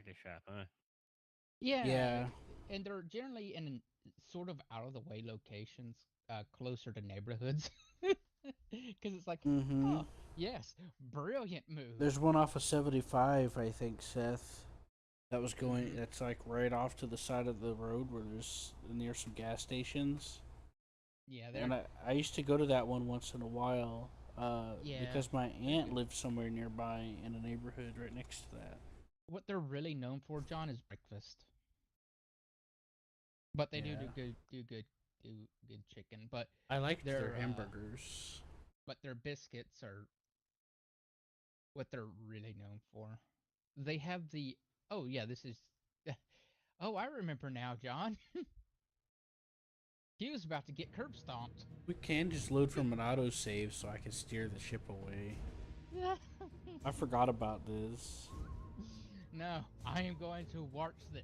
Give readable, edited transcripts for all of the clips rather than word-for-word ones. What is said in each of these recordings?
package shop, huh? Yeah, Yeah. and they're generally in sort of out of the way locations, closer to neighborhoods, because it's like, Mm-hmm. oh yes, brilliant move. There's one off of 75, I think, Seth. That was going. Hmm. That's like right off to the side of the road where there's near some gas stations. Yeah, And they're I used to go to that one once in a while, yeah, because my they're aunt good. lived somewhere nearby in a neighborhood right next to that. What they're really known for, John, is breakfast. But they Yeah. do good chicken. But I liked their their hamburgers. biscuits are what they're really known for. They have the oh yeah, this is oh I remember now, John. He was about to get curb stomped. We can just load from an autosave so I can steer the ship away. I forgot about this. No, I am going to watch this.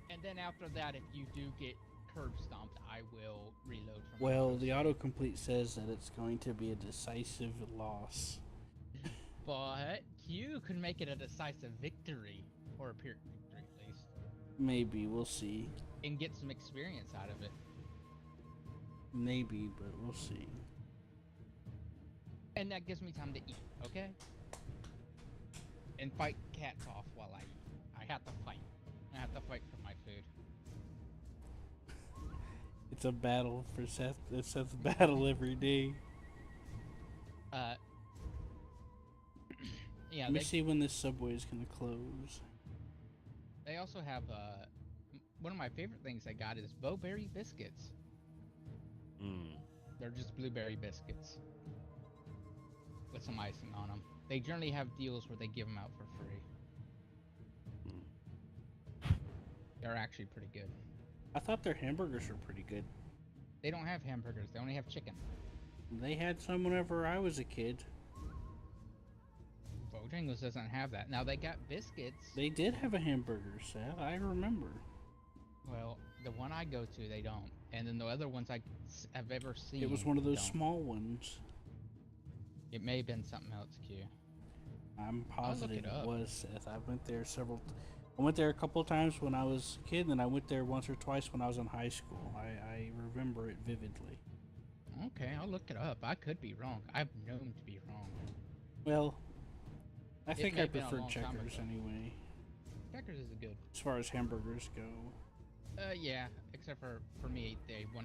And then after that, if you do get curb stomped, I will reload from an Well, the autosave. autocomplete says that it's going to be a decisive loss. But you can make it a decisive victory, or a pyrrhic victory at least, Maybe, we'll see. and get some experience out of it. Maybe, but we'll see. And that gives me time to eat, okay? And fight cats off while I eat. I have to fight. I have to fight for my food. It's a battle for Seth. It's Seth's battle every day. Uh, yeah, Let me see when this subway is gonna close. they also have one of my favorite things they got is bowberry biscuits. Hmm. They're just blueberry biscuits with some icing on them. They generally have deals where they give them out for free. They're actually pretty good. I thought their hamburgers were pretty good. They don't have hamburgers. They only have chicken. They had some whenever I was a kid. Bojangles doesn't have that. Now they got biscuits. They did have a hamburger, Seth. I remember. Well, the one I go to, they don't. And then the other ones have ever seen, It was one of those don't. small ones. It may have been something else, Q. I'm I'll look positive it it up. was, Seth. I went there I went there a couple of times when I was a kid, and I went there once or twice when I was in high school. I remember it vividly. Okay, I'll look it up. I could be wrong. I'm known to be wrong. Well, I It think may I have been a preferred long time Checkers ago. anyway, Checkers is good. as far as hamburgers go. Yeah, except for me, they 100%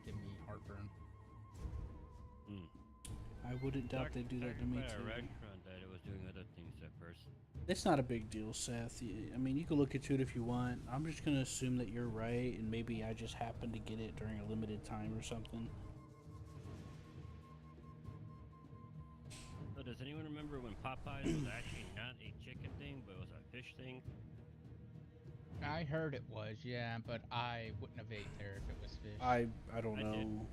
give me heartburn. Hmm. I wouldn't doubt they do that to Talking me about a too. restaurant that it was doing other things at first. It's not a big deal, Seth. I mean, you can look into it if you want. I'm just gonna assume that you're right, and maybe I just happened to get it during a limited time or something. So does anyone remember when Popeyes was actually not a chicken thing, but it was a fish thing? I heard it was, yeah, but I wouldn't have ate there if it was fish. I don't I did. know.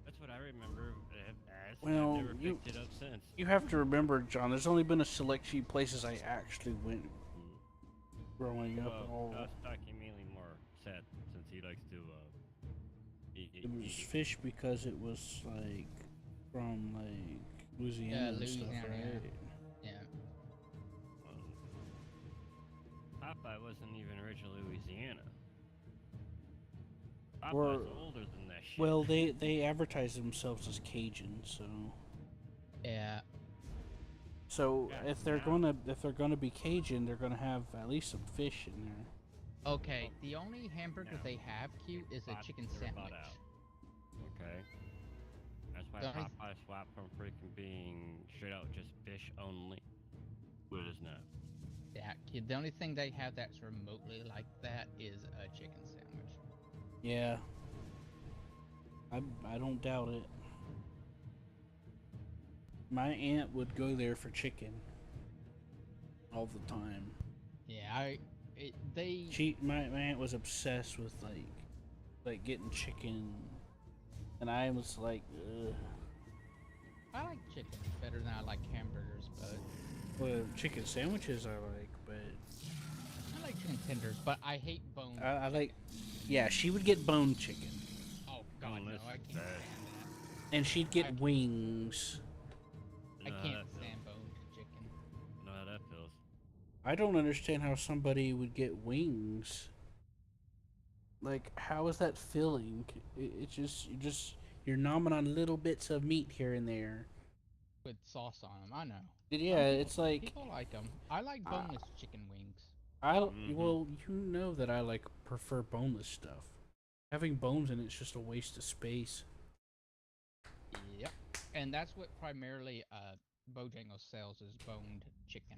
That's what I remember as, and I've Well, never picked it up since. you have to remember, John. There's only been a select few places I actually went Mm. growing up. Well, All I was talking mainly more Seth, since he likes to it was eat it. fish because it was like from like Louisiana and stuff, Louisiana, right? yeah. Popeye wasn't even originally Louisiana. Popeye's Or older than that shit. well, they advertise themselves as Cajun, so Yeah. Yeah, if they're gonna be Cajun, they're gonna have at least some fish in there. Okay, the only hamburger no. they have, Q, is a chicken They were bought sandwich. out. Okay. That's why The only, Popeye swapped from freaking being straight out just fish only. What it is now. yeah, Q, the only thing they have that's remotely like that is a chicken sandwich. Yeah, I don't doubt it. My aunt would go there for chicken all the time. Yeah, they, My aunt was obsessed with like getting chicken, and I was like, ugh. I like chicken better than I like hamburgers, but Well, chicken sandwiches I like, but I like chicken tenders, but I hate bone. I like, yeah, she would get bone chicken, Oh God, no, Unless I it's can't bad. stand and she'd I get can't- wings. that. I You know how can't that feels. stand boned chicken. You know how that feels. I don't understand how somebody would get wings. Like, how is that filling? It's you're nomming on little bits of meat here and there. With sauce on them. I know. Yeah, it's like People like them. I like I, boneless chicken wings. Mm-hmm. well, you know that I like prefer boneless stuff. Having bones in it's just a waste of space. Yep. And that's what primarily Bojangles sells is boned chicken.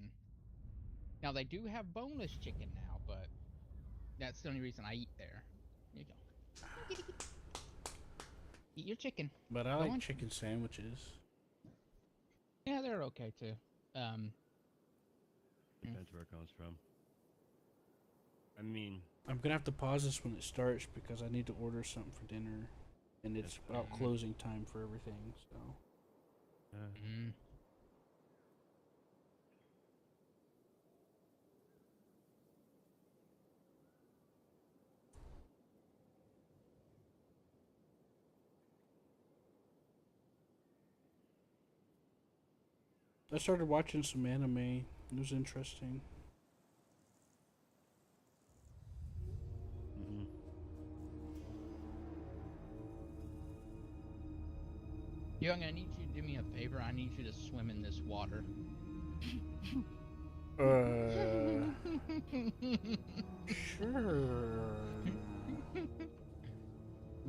Now they do have boneless chicken now, but that's the only reason I eat there. There you go. Eat your chicken. But I Go like on. chicken sandwiches. Yeah, they're okay too. Um, Depends where it comes from. I mean, I'm gonna have to pause this when it starts because I need to order something for dinner, and it's about Mhm. closing time for everything. So mm, I started watching some anime. It was interesting. mm-hmm. Young, I need you to do me a favor. I need you to swim in this water. Sure.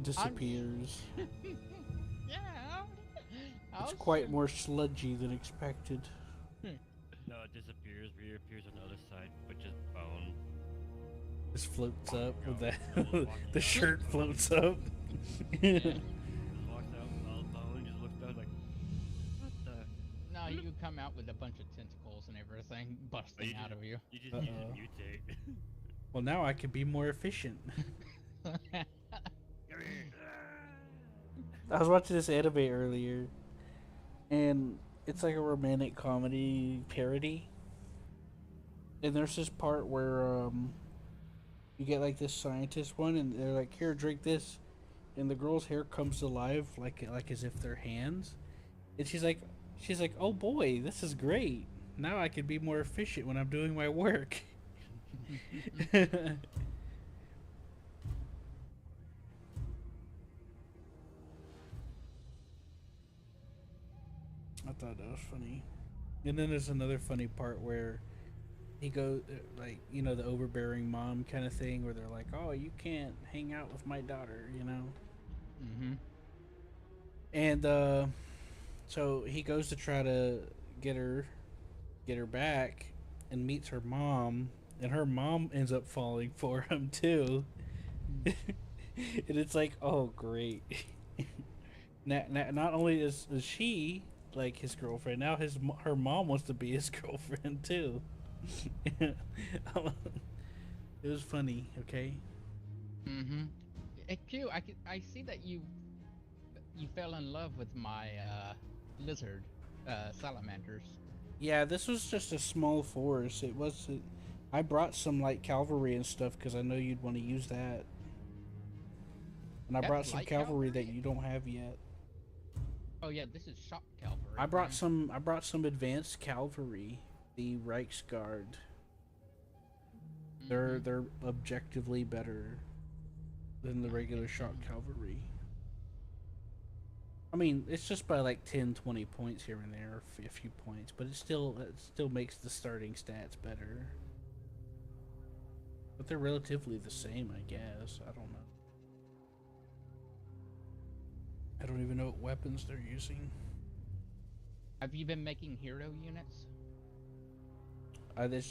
Disappears. Yeah. It's I'll quite swim. more sludgy than expected. No, it disappears, reappears on the other side, but just bone. Just floats up with Go. that. The shirt floats up. Yeah. Just walks out with all bone, just looks down like, what the? No, you come out with a bunch of tentacles and everything busting out of you. You just Uh-oh. mutate. Well, now I can be more efficient. Come here. I was watching this anime earlier, and it's like a romantic comedy parody. And there's this part where you get like this scientist one, and they're like, "Here, drink this," and the girl's hair comes to life, like as if they're hands, and she's like, "Oh boy, this is great. Now I can be more efficient when I'm doing my work." I thought that was funny. And then there's another funny part where he goes, like, you know, the overbearing mom kind of thing, where they're like, "Oh, you can't hang out with my daughter," you know? Mm-hmm. And so he goes to try to get her get her back and meets her mom, and her mom ends up falling for him too. And it's like, oh, great. Not only is she like his girlfriend, now her mom wants to be his girlfriend too. It was funny, okay? Mm-hmm. Q, I see that you fell in love with my lizard salamanders. Yeah, this was just a small force. It wasn't. I brought some light cavalry and stuff because I know you'd want to use that. And I That's brought some light cavalry that cavalry? you don't have yet. Oh yeah, this is shock cavalry. I brought some advanced cavalry, the Reichsguard. Mhm. They're objectively better than the regular shock Mhm. cavalry. I mean, it's just by like 10, 20 points here and there, a few points, but it still makes the starting stats better. But they're relatively the same, I guess. I don't know. I don't even know what weapons they're using. Have you been making hero units?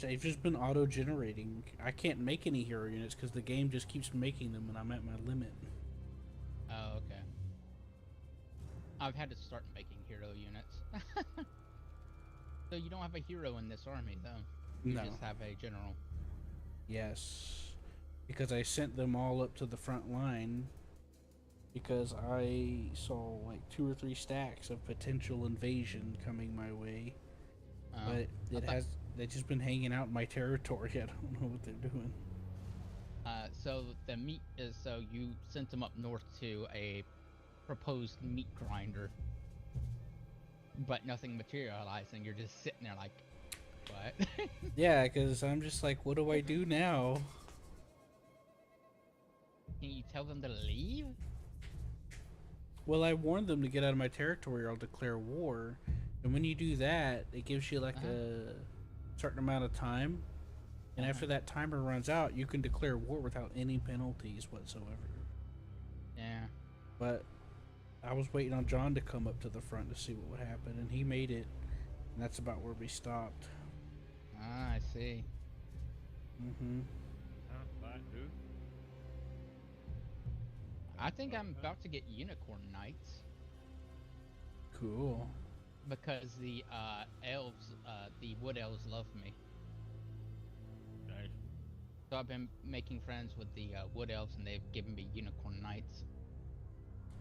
They've just been auto-generating. I can't make any hero units because the game just keeps making them, and I'm at my limit. Oh, okay. I've had to start making hero units. So you don't have a hero in this army, though. You No. just have a general. Yes, because I sent them all up to the front line because I saw like 2 or 3 stacks of potential invasion coming my way. But I thought, they've just been hanging out in my territory. I don't know what they're doing. so the meat is so you sent them up north to a proposed meat grinder, but nothing materialized, and you're just sitting there like, but Yeah, because I'm just like, what do I do now? can you tell them to leave? Well, I warned them to get out of my territory or I'll declare war. And when you do that, it gives you like a certain amount of time. And after that timer runs out, you can declare war without any penalties whatsoever. Yeah. But I was waiting on John to come up to the front to see what would happen, and he made it. And that's about where we stopped. Ah, I see. Mm-hmm. I think I'm about to get unicorn knights Cool. because the elves, the wood elves, love me. Nice. So I've been making friends with the wood elves, and they've given me unicorn knights.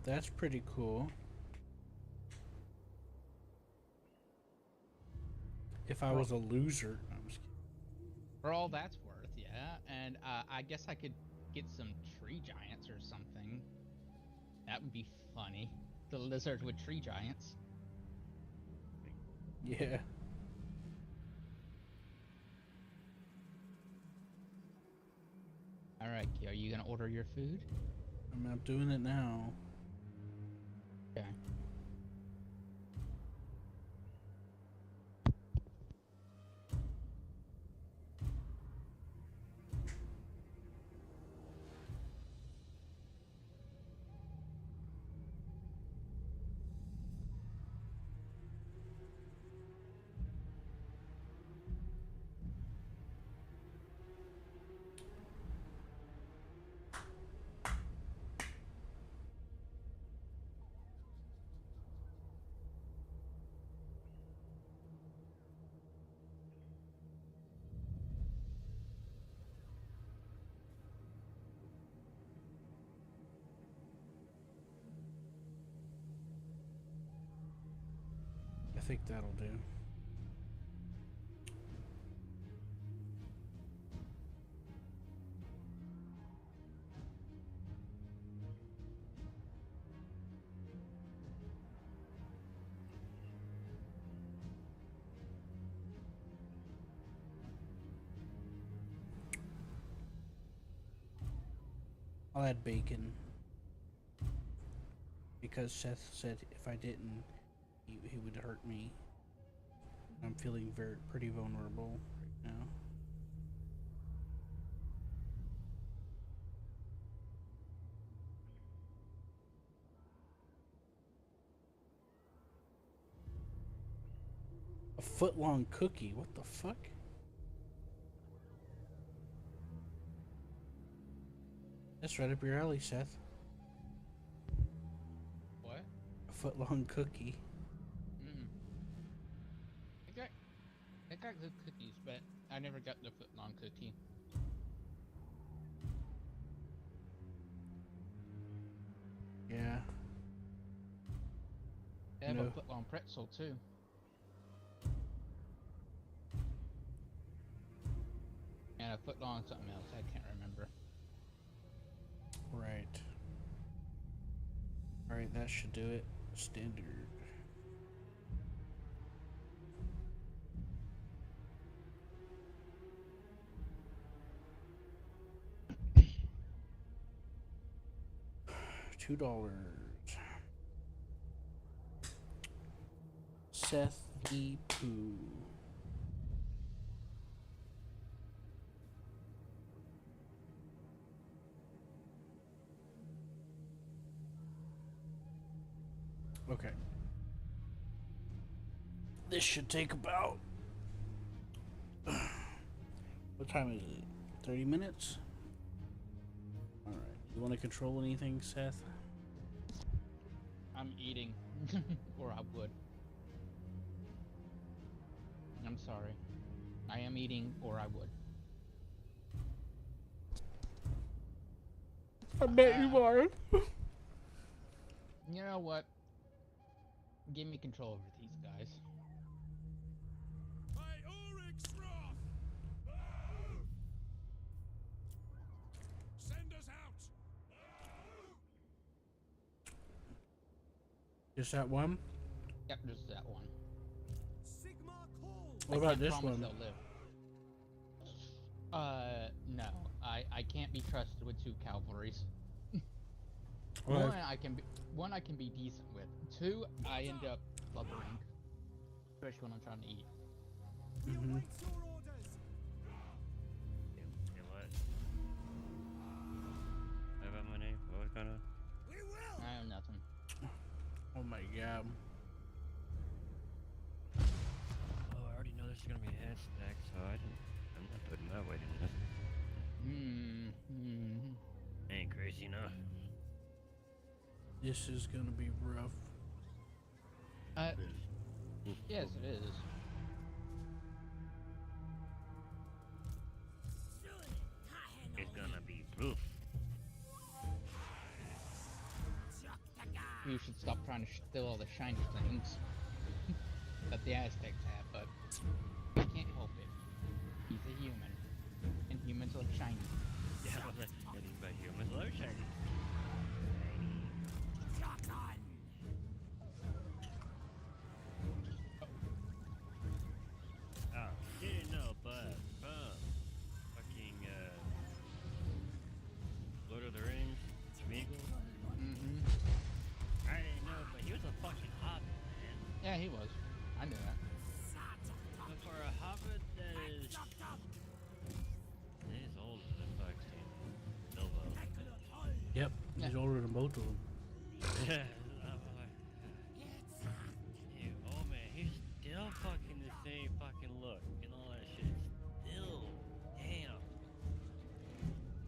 That's pretty cool. If I was a loser, no, I'm just kidding. For all that's worth, yeah. And I guess I could get some tree giants or something. That would be funny. The lizard with tree giants. Yeah. Alright, are you gonna order your food? I'm doing it now. Okay. I think that'll do. I'll add bacon. Because Seth said if I didn't, he would hurt me. I'm feeling pretty vulnerable right now. A foot-long cookie? What the fuck? That's right up your alley, Seth. What? A foot-long cookie. I got good cookies, but I never got the foot-long cookie. Yeah. They have No. a foot-long pretzel, too. And a foot-long something else, I can't remember. Right. Alright, that should do it. Standard. $2. Seth E. Pooh. Okay. This should take about... What time is it? 30 minutes? Alright. You want to control anything, Seth? I'm eating, or I would. I'm sorry. I am eating, or I would. I bet you are. You know what? Give me control over these guys. Send us out! Just that one? Yep, just that one. Sigma calls! What I about can't this promise one? they'll live. No. I can't be trusted with 2 cavalries. Well, One I can be decent with. 2 I end up blubbering. Especially when I'm trying to eat. mhm. Hey, what? What about my name? What was gonna? I have nothing. Oh my god. Oh, I already know this is gonna be a head stack, so I'm not putting my weight in this. Ain't crazy enough. This is gonna be rough. Yes, it is. It's gonna be roof. You should stop trying to steal all the shiny things that the Aztecs have, but I can't help it. He's a human, and humans look shiny. Yeah, well, anything but humans love shiny. Oh, didn't know, but fucking Lord of the Rings, Smeagol. Mm-hmm. I didn't know, but he was a fucking hobbit, man. Yeah, he was. I knew that. But for a hobbit that is older than fucking Bilbo. Yep, Yeah. he's older than both of them. Yeah, oh man, he's still fucking the same fucking look and all that shit. Still, damn.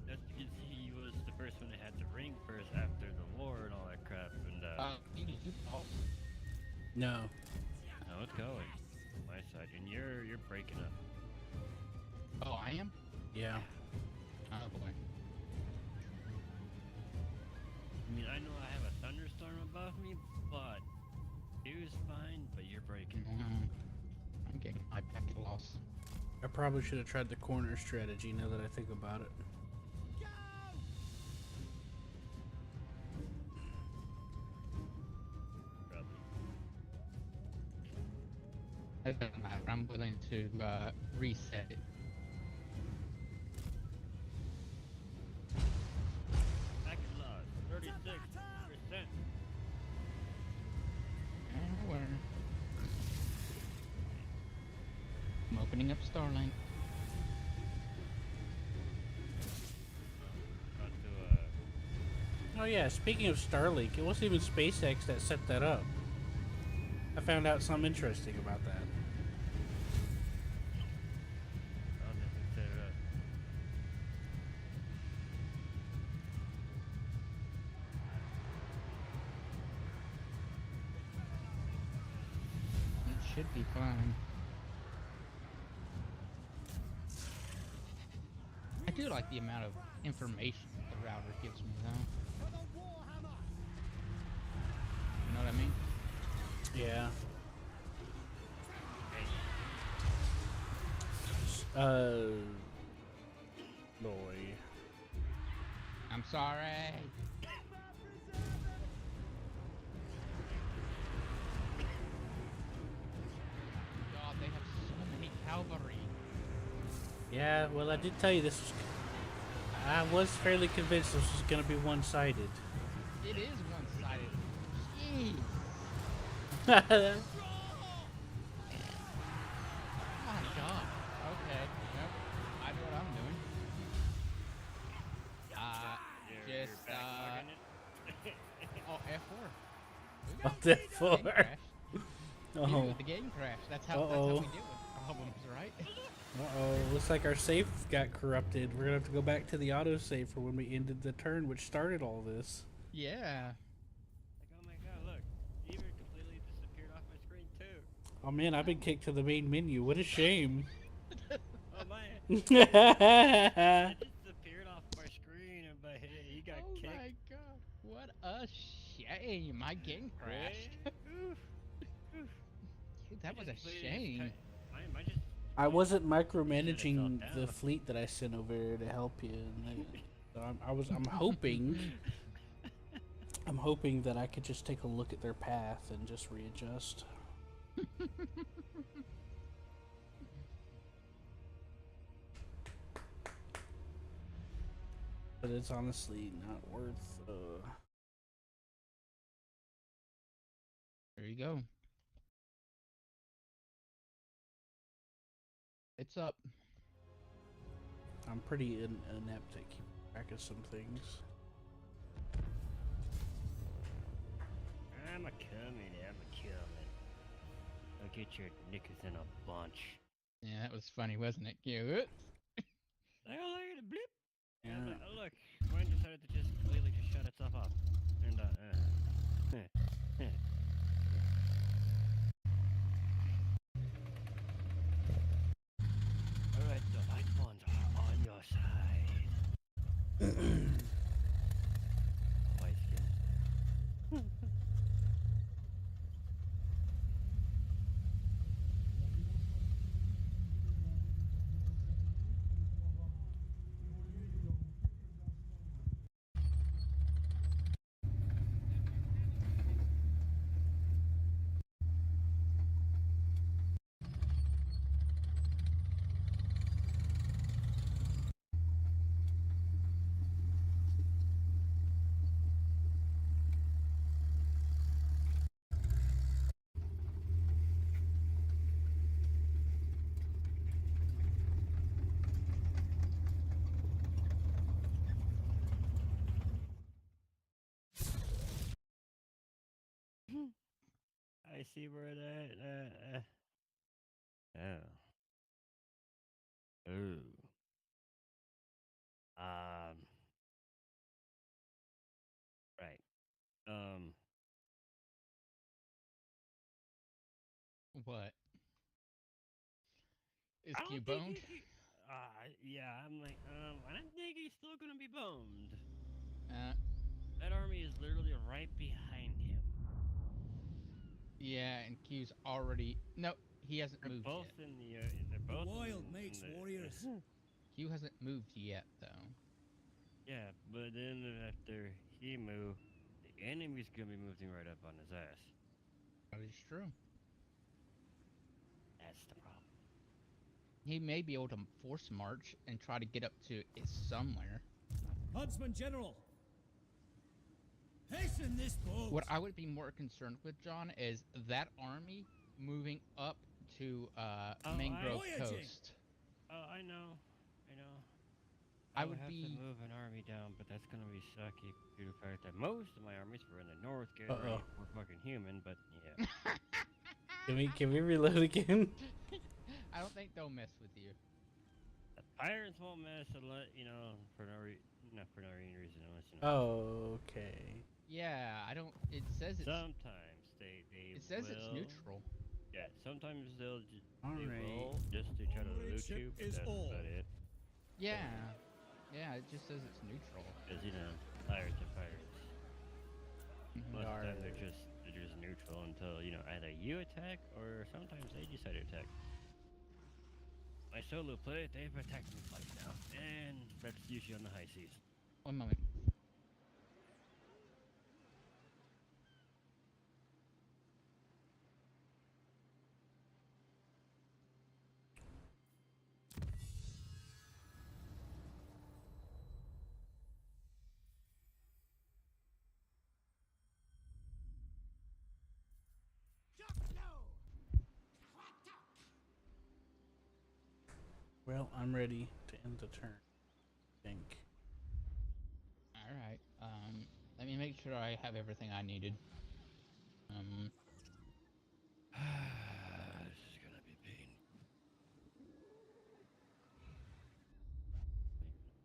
That's because he was the first one that had the ring first after the war and all that crap. And Did you fall? No. how it's going, my side, and you're breaking up. Oh, I am? Yeah. Oh boy. I mean, I know I have a thunderstorm above me, but dude's fine, but you're breaking. I'm getting my packet loss. I probably should have tried the corner strategy now that I think about it. Probably. It doesn't matter. I'm willing to reset it. Packet loss, 36%. Where? I'm opening up Starlink. Got to, Oh yeah, speaking of Starlink, it wasn't even SpaceX that set that up. I found out something interesting about that. I'll just set it up. It should be fine. I do like the amount of information the router gives me, though. You know what I mean? Yeah. Boy. I'm sorry. God, they have so many cavalry. Yeah, well, I did tell you this was. I was fairly convinced this was going to be one-sided. It is one-sided. Jeez. Yeah, My God. Okay. Yep. I know what I'm doing. You're Just backlogging it? oh, F4. what the Game for? crash. Oh. Dude, the game crash. That's how we Uh-oh. deal with problems, right? Uh-oh. Looks like our safe got corrupted. We're going to have to go back to the autosave for when we ended the turn, which started all this. Yeah. Like, oh my god, look. Beaver completely disappeared off my screen, too. Oh man, I've been kicked to the main menu. What a shame. Oh man. Yeah. It disappeared off my screen, but hey, he got Oh kicked. my God. What a shame. My game crashed. Oof. Oof. Dude, that I was a just completely shame. I just I wasn't micromanaging down. the fleet that I sent over there to help you. And so I'm hoping, I'm hoping that I could just take a look at their path and just readjust. but it's honestly not worth. There you go. It's up. I'm pretty inept at keeping track of some things. I'm a coming. I'll get your knickers in a bunch. Yeah, that was funny, wasn't it? Cute. Like, oh, look at the blip. Yeah. And look, mine decided to just completely just shut itself off. And Alright, the white ones are on your side. White skin. I see where that. Oh. Ooh. Right. What? Is I Q don't think boned? yeah, I'm like, I don't think he's still gonna be boned. Uh, That army is literally right behind him. yeah, and Q's already. No, he hasn't They're moved both yet. in the, they're The both wild in makes the, warriors. Q hasn't moved yet, though. yeah, but then after he moved, the enemy's gonna be moving right up on his ass. That is true. That's the problem. He may be able to force march and try to get up to it somewhere. Huntsman General, hasten this boat. What I would be more concerned with, John, is that army moving up to Mangrove Voyaging. Coast. Oh, I know. I would would have to be. move an army down, but that's gonna be sucky due to the fact that most of my armies were in the north, get ready for fucking human, but yeah. Can we reload again? I don't think they'll mess with you. The pirates won't mess unless, for no reason, unless, Oh, okay. Yeah, I don't. It says it's. sometimes they It says will. it's neutral. Yeah, sometimes they Alright. will just to try to All loot ship you, but is that's all. about it. Yeah, yeah. It just says it's neutral. Because pirates are pirates. Most of the time Arr. they're just neutral until either you attack or sometimes they decide to attack. My solo play, they've attacked me twice now, and that's usually on the high seas. One moment. Well, I'm ready to end the turn. I think. All right. Let me make sure I have everything I needed. This is gonna be pain.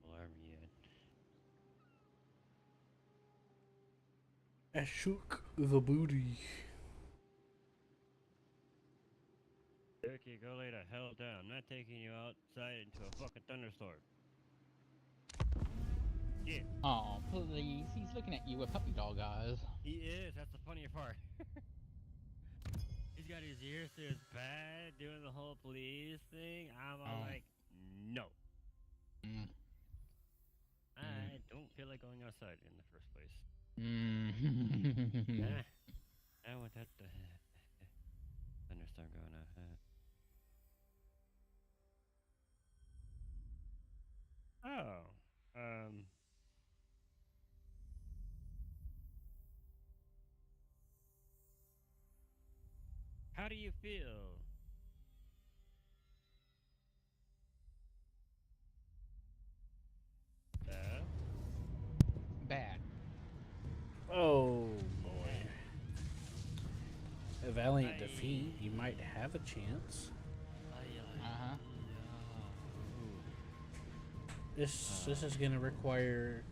Alarm yet. I shook the booty. Turkey, go lay the hell down. I'm not taking you outside into a fucking thunderstorm. Yeah. Oh, please. He's looking at you with puppy dog eyes. He is. That's the funnier part. He's got his ears to his pad doing the whole please thing. I'm all like, no. Mm. I don't feel like going outside in the first place. Mm. I want that thunderstorm going on. Oh. do you feel? Bad? Bad. Oh boy. A valiant I- defeat, you might have a chance. Uh-huh. This is gonna require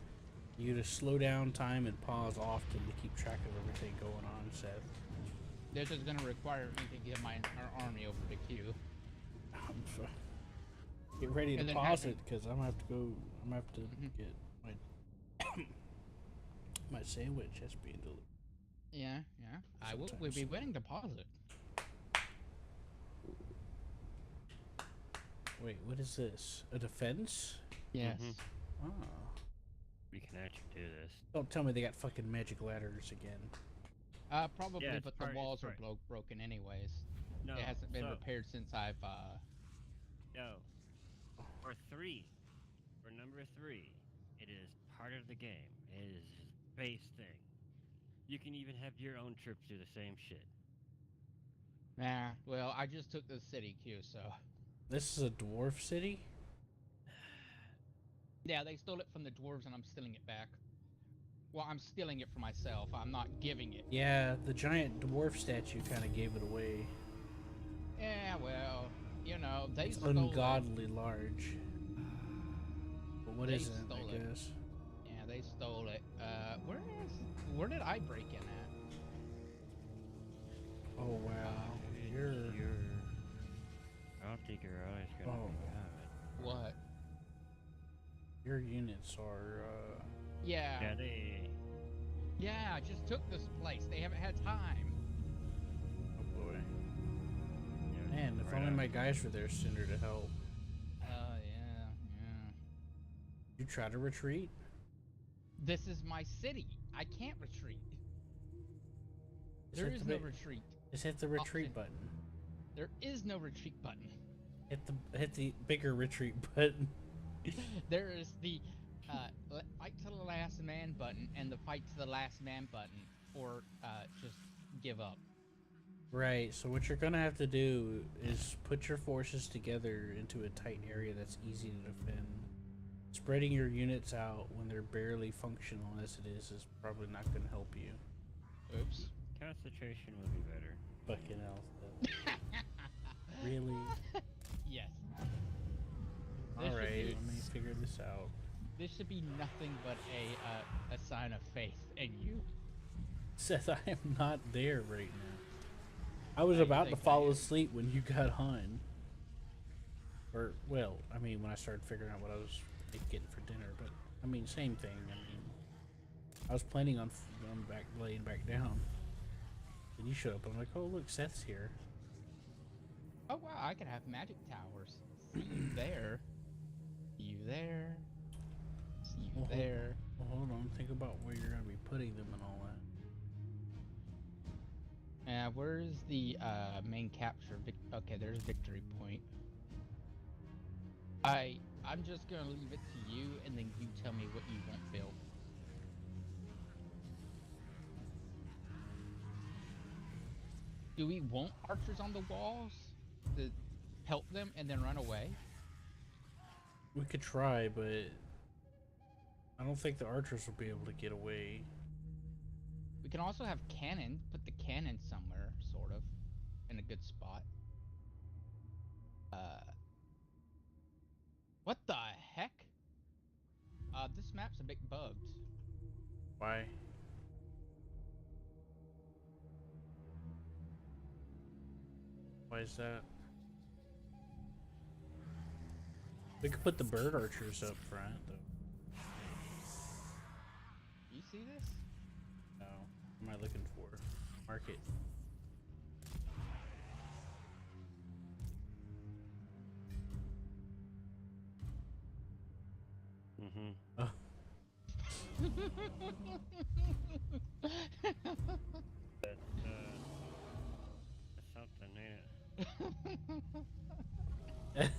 you to slow down time and pause often to keep track of everything going on, Seth. This is gonna require me to get our army over to Q. Get ready to And then pause having- it because I'm gonna have to go. I'm gonna have to Mhm. get my my sandwich has been delivered. Yeah, yeah. I will. We'll Sometimes. be willing to pause it. Wait, what is this? A defense? Yes. Mhm. Ah. We can actually do this. Don't tell me they got fucking magic ladders again. Probably, Yeah, it's but part- the it's walls are part- broken anyways. No. It hasn't been so, repaired since I've No. For 3. For number 3, it is part of the game. It is a base thing. You can even have your own troops do the same shit. Nah. Well, I just took the city Q, so This is a dwarf city? yeah, they stole it from the dwarves, and I'm stealing it back. Well, I'm stealing it for myself. I'm not giving it. Yeah, the giant dwarf statue kind of gave it away. Yeah, well, you know, they It's stole it. ungodly large. But what They is it, I stole it. guess? Yeah, they stole it. Where did I break in at? Oh wow. You're I don't think you're always gonna Oh. be good. What? your units are Yeah. Yeah, they. Yeah, I just took this place. They haven't had time. oh boy. Yeah, Man, if right only on. my guys were there sooner to help. Yeah. You try to retreat? This is my city. I can't retreat. Just There hit is the no bit- retreat. Just hit the retreat Option. button. There is no retreat button. Hit the bigger retreat button. There is the fight to the last man button and the fight to the last man button, or just give up. Right, so what you're gonna have to do is put your forces together into a tight area that's easy to defend. Spreading your units out when they're barely functional as it is probably not gonna help you. Oops. Concentration would be better. Fucking hell. Seth. Really? Yes. This should Alright, be- let me figure this out. This should be nothing but a sign of faith in you. Seth, I am not there right now. I was I about to think I fall am. asleep when you got on. Or, well, I mean, when I started figuring out what I was getting for dinner, but, I mean, same thing. I mean, I was planning on laying back down. And you showed up, I'm like, oh, look, Seth's here. Oh wow, I could have magic towers. See you there. See you there. See you Well, there. Well, hold on, think about where you're going to be putting them and all that. Where's the main capture? Okay, there's Victory Point. I'm just gonna leave it to you, and then you tell me what you want built. Do we want archers on the walls to help them and then run away? We could try, but I don't think the archers will be able to get away. We can also have cannon. Put the cannon somewhere, sort of, in a good spot. What the heck? This map's a bit bugged. Why? Why is that? We could put the bird archers up front, though. You see this? No. What am I looking for? Market. Mm-hmm. Oh. That's something, ain't it?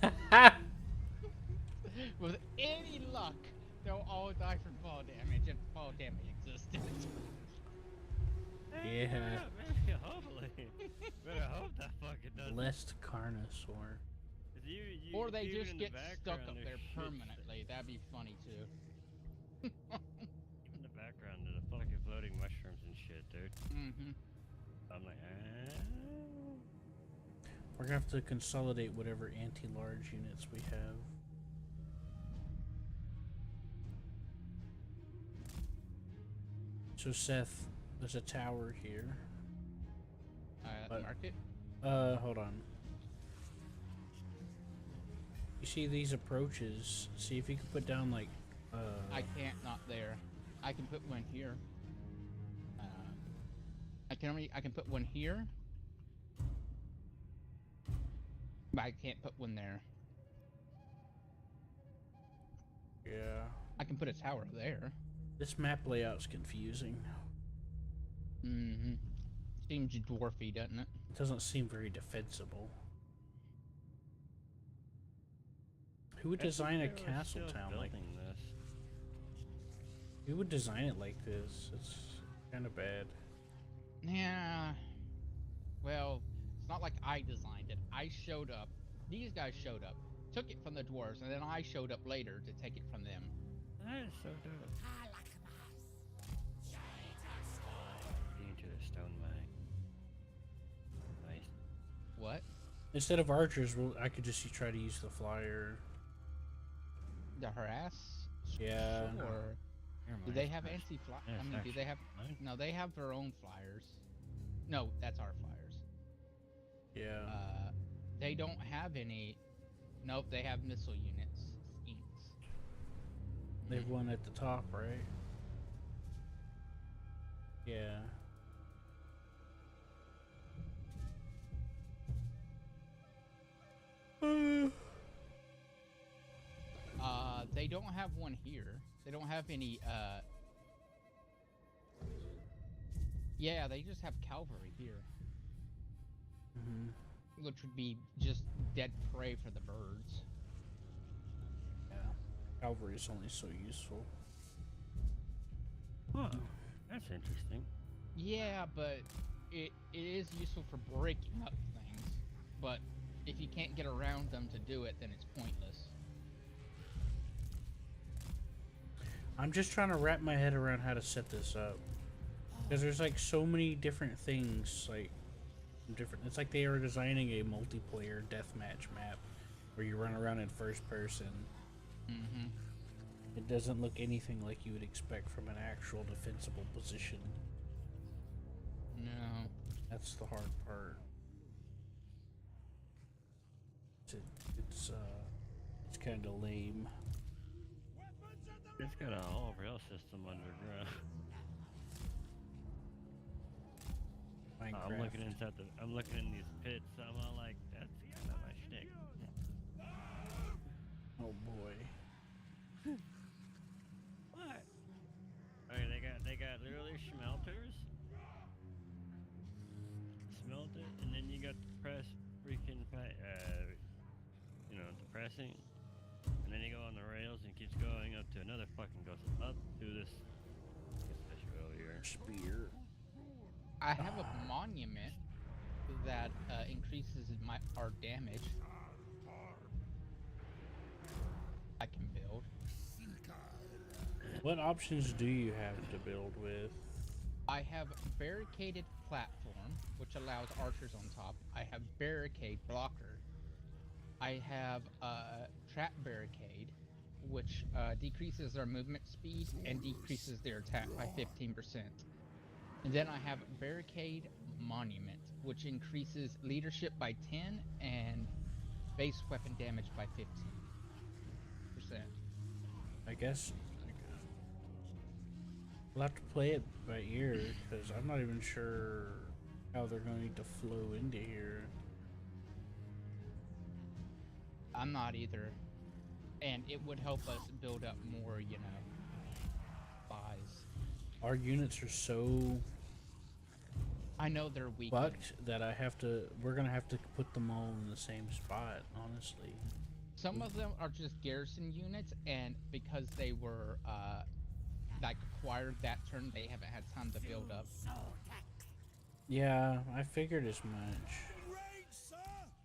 With any luck, they'll all die from fall damage if fall damage existed. Yeah. Maybe, hopefully. Better hope that fucking doesn't. Lest Carnosaur. 'Cause Or they even just in the get stuck background, up there's there shit permanently. That'd be funny too. Even in the background, there's fucking floating mushrooms and shit, dude. Mm-hmm. I'm like, We're gonna have to consolidate whatever anti-large units we have. So Seth, there's a tower here. But- Market. Hold on. You see these approaches? See if you can put down like, I can't, not there. I can put one here. I can put one here, but I can't put one there. yeah. I can put a tower there. This map layout's confusing. Mm-hmm. Seems dwarfy, doesn't it? It doesn't seem very defensible. Who would design a castle town like? this? Who would design it like this? It's kind of bad. Yeah. Well, it's not like I designed it. I showed up. These guys showed up, took it from the dwarves, and then I showed up later to take it from them. That is so dope. Into the stone mine. Nice. What? Instead of archers, I could just try to use the flyer. The harass? Yeah. Or do they have anti-fly? Yeah, I mean, do they have? mine. No, they have their own flyers. No, that's our flyers. Yeah. They don't have any. Nope, they have missile units. Skinks. They've one at the top, right? Yeah. They don't have one here. They don't have any. Yeah, they just have cavalry here, which would be just dead prey for the birds. Yeah. Cavalry's only so useful. Huh. That's interesting. Yeah, but it is useful for breaking up things. But if you can't get around them to do it, then it's pointless. I'm just trying to wrap my head around how to set this up. Because there's like so many different things, like different. It's like they are designing a multiplayer deathmatch map where you run around in first person. Mm-hmm. It doesn't look anything like you would expect from an actual defensible position. No. That's the hard part. It's kind of lame. It's got a whole rail system underground. I'm looking inside I'm looking in these pits. I'm all like, that's kind of my shtick. Oh boy. What? Okay, they got literally smelters. Smelt it, and then you got the press freaking depressing. And then you go on the rails and keeps going up to another fucking goes up to this earlier. Spear. I have a monument that increases our damage. I can build. What options do you have to build with? I have barricaded platform, which allows archers on top. I have barricade blocker. I have trap barricade, which decreases their movement speed and decreases their attack by 15%. And then I have barricade monument, which increases leadership by 10 and base weapon damage by 15%. I guess we'll have to play it by ear because I'm not even sure how they're going to flow into here. I'm not either. And it would help us build up more, buys. Our units are so I know they're weak. fucked that we're gonna have to put them all in the same spot, honestly. Some of them are just garrison units, and because they were acquired that turn, they haven't had time to build up. Yeah, I figured as much. Range, sir.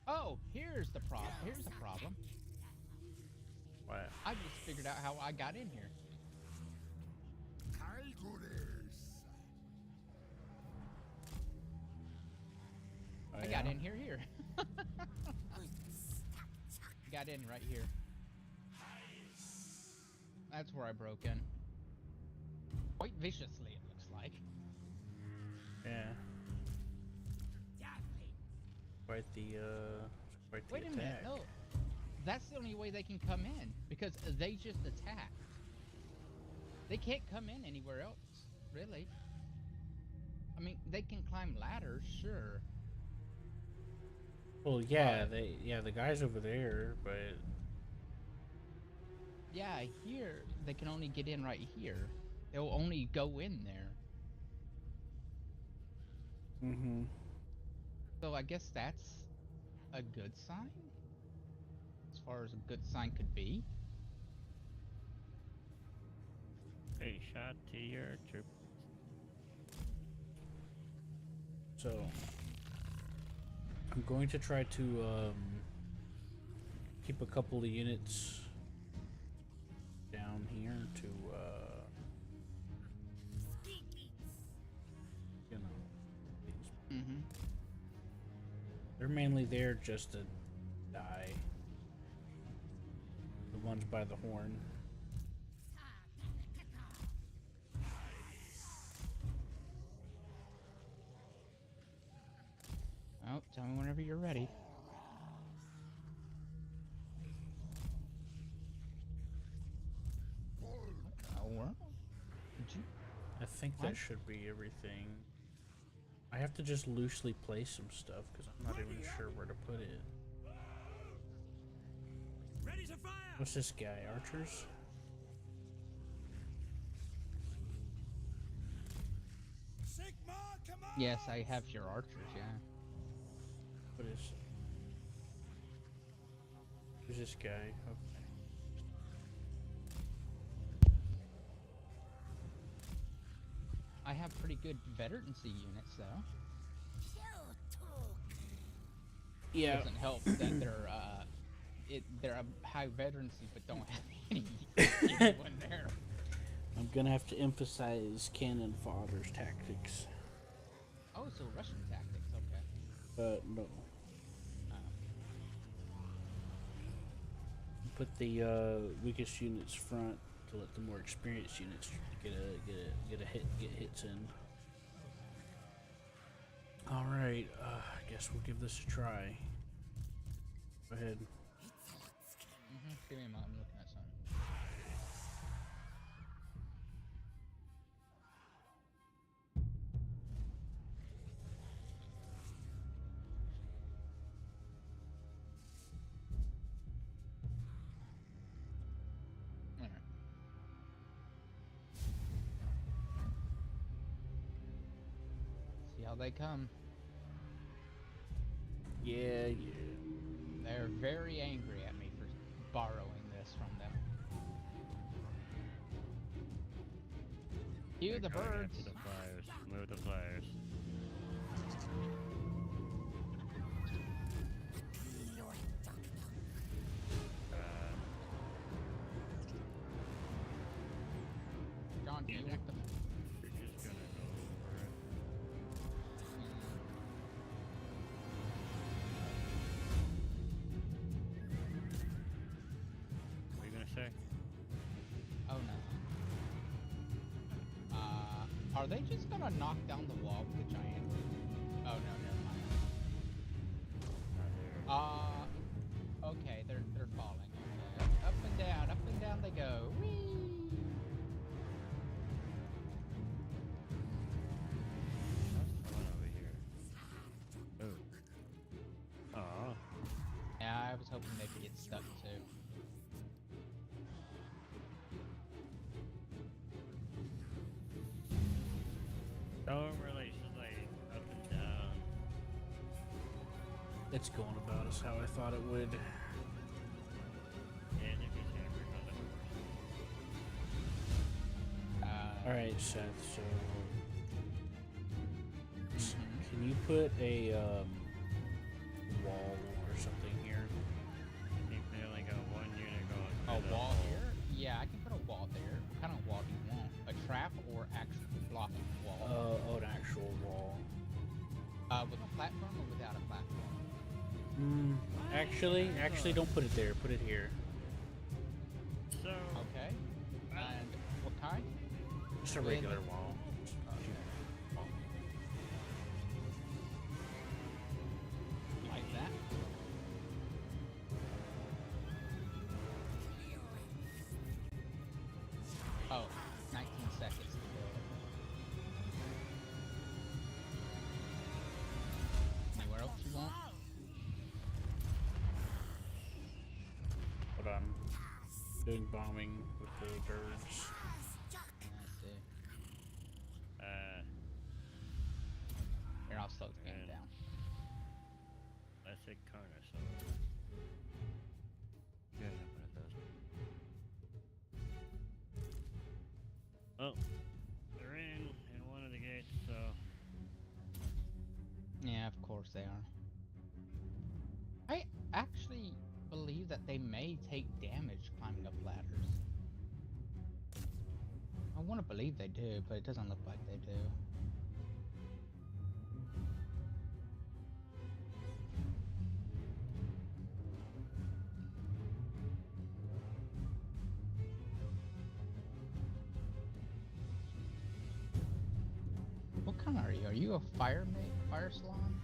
Oh, here's the problem. Here's the problem. What? I just figured out how I got in here. Oh, I got yeah? in here. Got in right here. That's where I broke in. Quite viciously, it looks like. Yeah. Quite the Wait a minute, attack. no. That's the only way they can come in, because they just attacked. They can't come in anywhere else, really. I mean, they can climb ladders, sure. Well, yeah, the guys over there, but Yeah, here, they can only get in right here. They'll only go in there. mm-hmm. So I guess that's a good sign? As far as a good sign could be. Hey, shot to your troop. So I'm going to try to keep a couple of units down here to you know, Mm-hmm. they're mainly there just to die. The ones by the horn. Oh, tell me whenever you're ready. Oh, well, did you? I think What? that should be everything. I have to just loosely place some stuff because I'm not even sure where to put it. Ready to fire. What's this guy? Archers? Sigma, come on. Yes, I have your archers, yeah. What is? Who's this guy? Okay. I have pretty good veterancy units, though. Yeah. Doesn't help that they're a high veterancy but don't have anyone there. I'm gonna have to emphasize cannon fodder's tactics. Oh, so Russian tactics, okay. No. Oh. Put the weakest units front to let the more experienced units get hits in. All right, I guess we'll give this a try. Go ahead. Give me a moment, I'm looking at something. Alright. See how they come. Yeah. They're very angry at me for borrowing this from them. Cue the They're going birds. after the flyers. Move the flyers. John, do you want the... You're just gonna go for it. What are you gonna say? Oh no. Are they just gonna knock down the wall with the giant? Oh no, never mind. Not there. Okay, they're falling. Okay. Up and down they go. Whee! What's going on over here? Oh. Aw. Yeah, I was hoping they'd get stuck too. Don't really like up and down. It's going about as how I thought it would. And if he's hammered on the horse. All right, Seth. So Can you put a wall or something here? I think they only got one unit going. A through the wall hole. here? Yeah, I can put a wall there. What kind of wall do you want? A trap or actual blocking wall? Oh, an actual wall. With a platform or without a platform? Actually, don't put it there. Put it here. So, Okay. And what kind? Just a With- regular wall. Like that. Oh, 19 seconds to build. Anywhere else you want? Hold on. Doing bombing with the birds. Let's see. Here, I'll slow the game And- down. let's say corner, so. Yeah, one of those. Oh, they're in one of the gates, so. Yeah, of course they are. I actually believe that they may take damage climbing up ladders. I want to believe they do, but it doesn't look like they do. What kind are you? Are you a fire salon?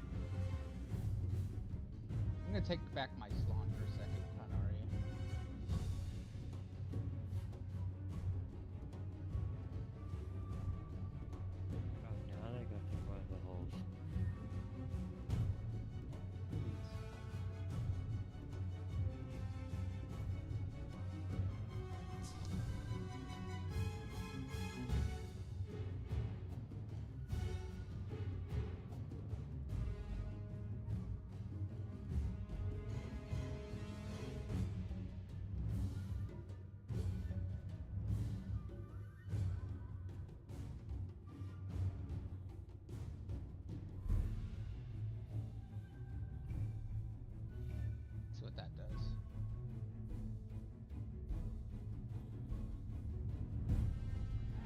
I'm gonna take back my salon for a second. What kind are you? Oh, now they go through one of the holes. See what that does.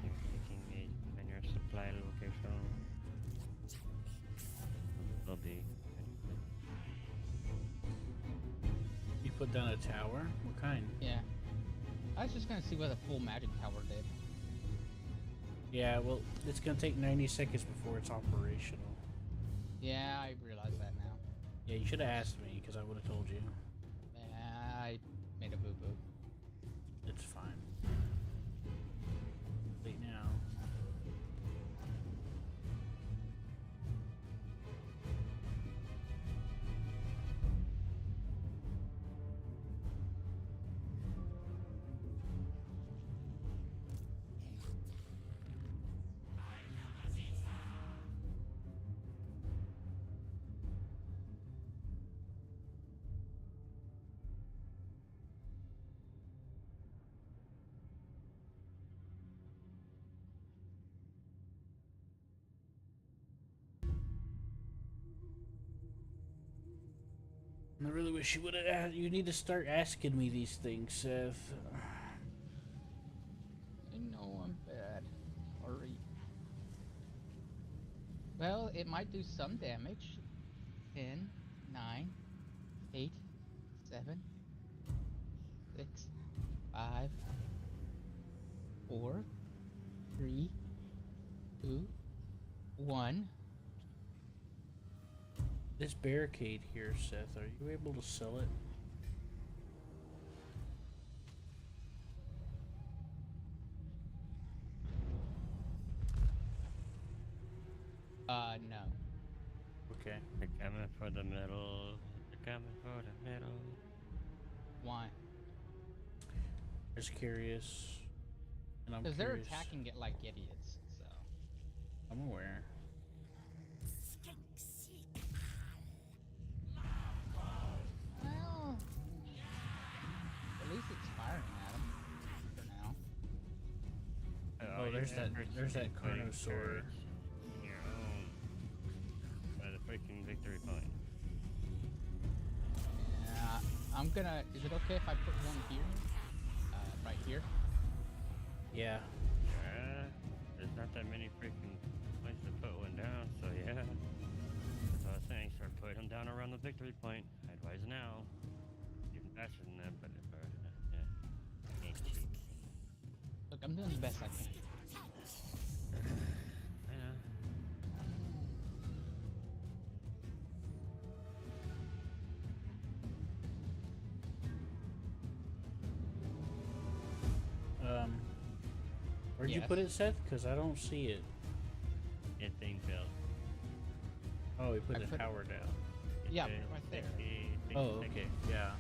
You're taking it when your supply location. Will be. You put down a tower? What kind? Yeah. I was just gonna see what the full magic tower did. Yeah, well, it's gonna take 90 seconds before it's operational. Yeah, I realize that now. Yeah, you should have asked me, because I would have told you. Yeah, I made a boo-boo. It's fine. Wait now. I really wish you would have asked. You need to start asking me these things, Seth. I know I'm bad. Sorry. Well, it might do some damage. 10, 9, 8, 7, 6, 5, 4, 3, 2, 1. This barricade here, Seth, are you able to sell it? No. Okay. They're coming for the middle. They're coming for the middle. Why? Just curious. And I'm Because they're curious. attacking it like idiots, so. I'm aware. Well, at least it's firing at them for now. Oh, you there's that- never there's that see putting Carnosaur. turrets in your own freaking victory point. Yeah, I'm gonna. Is it okay if I put one here? Right here. Yeah. Yeah, there's not that many freaking points to put one down, so yeah. That's what I was saying. Start putting them down around the victory point. Advise now. Even faster than that, but yeah. Ain't cheap. Look, I'm doing the best I can. I know. Where'd you Yes. put it, Seth? Because I don't see it. It thing fell. Oh, we put I the put it- tower down. Yeah, right there. Oh, okay. Yeah.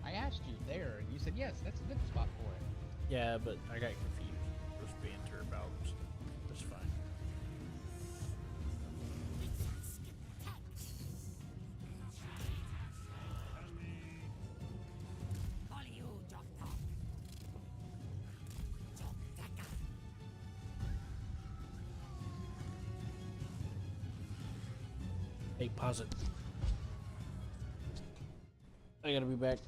I asked you there, and you said yes. That's a good spot for it. Yeah, but I got confused. It was banter about stuff. That's fine. Call you, Doctor. Doctor. Hey, pause it. I gotta be back.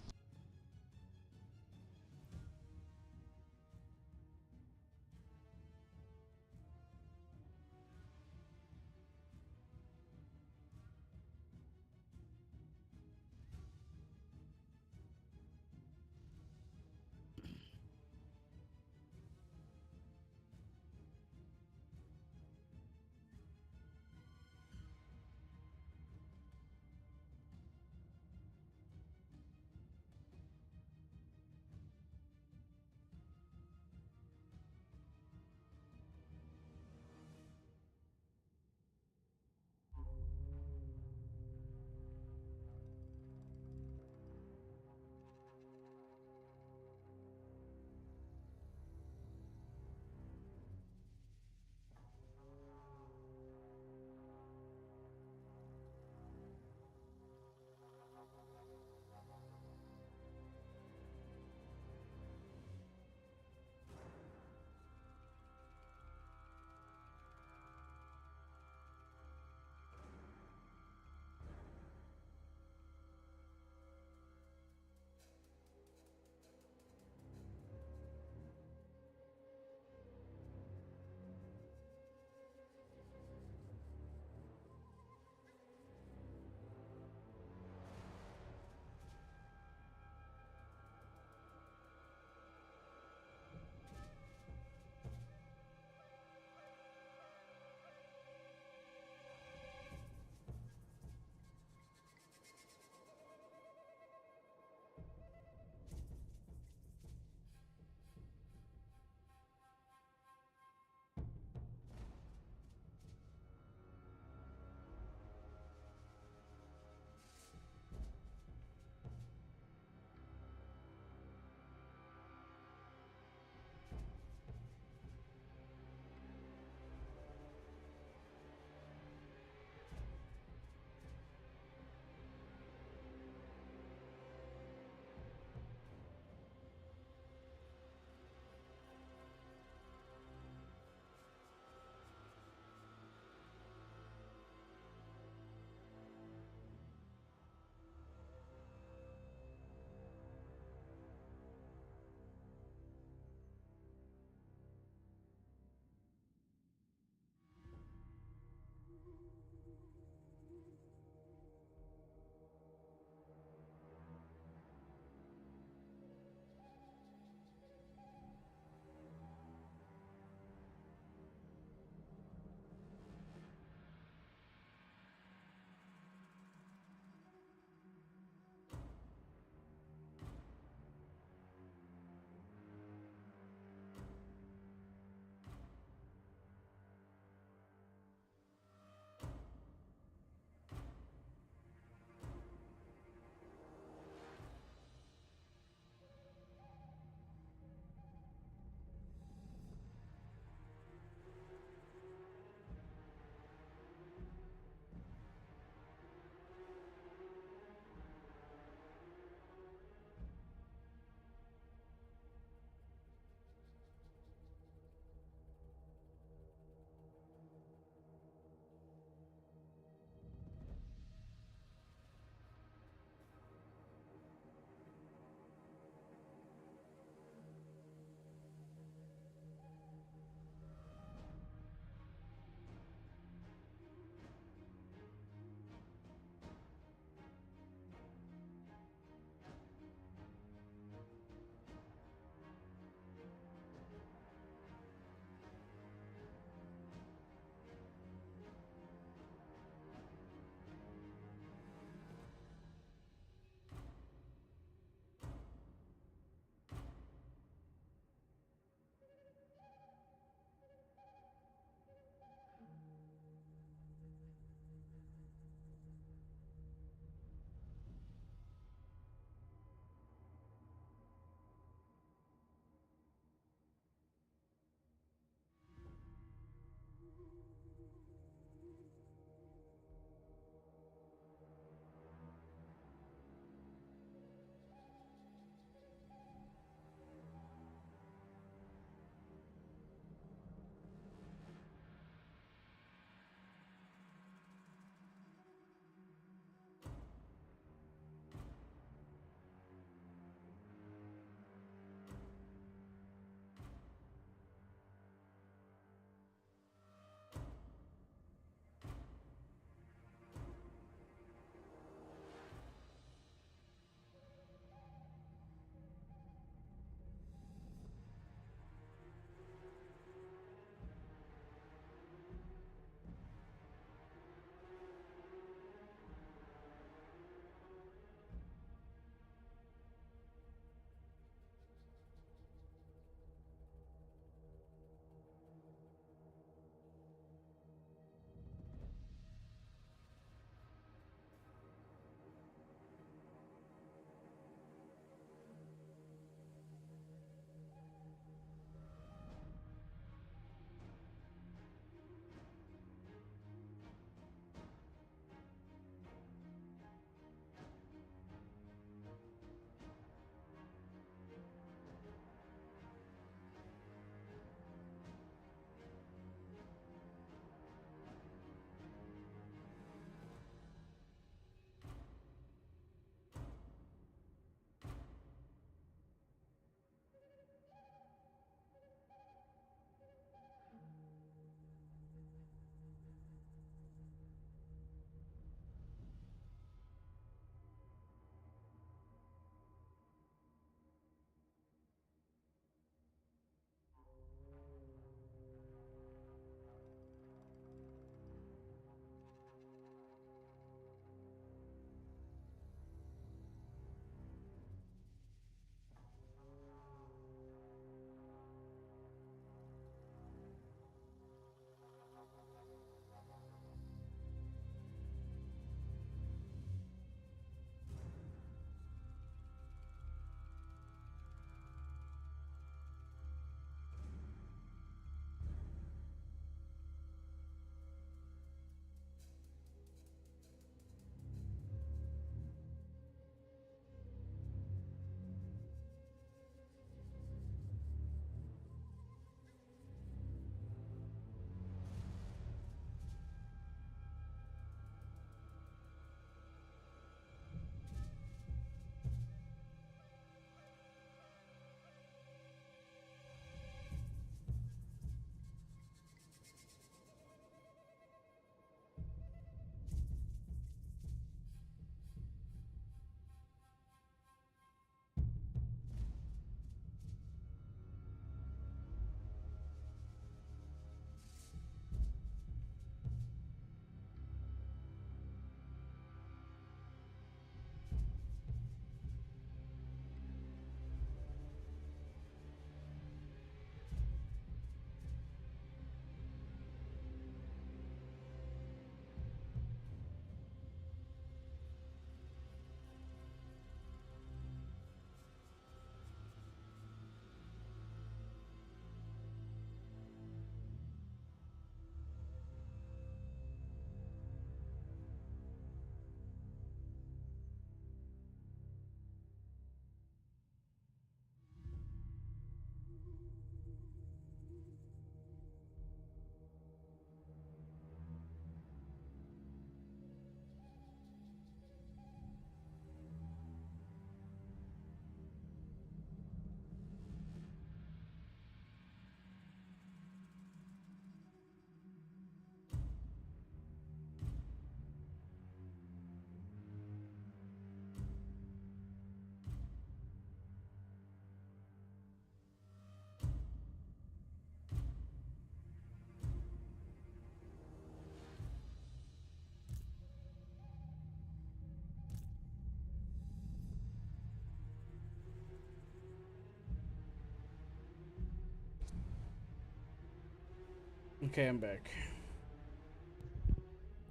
Okay, I'm back.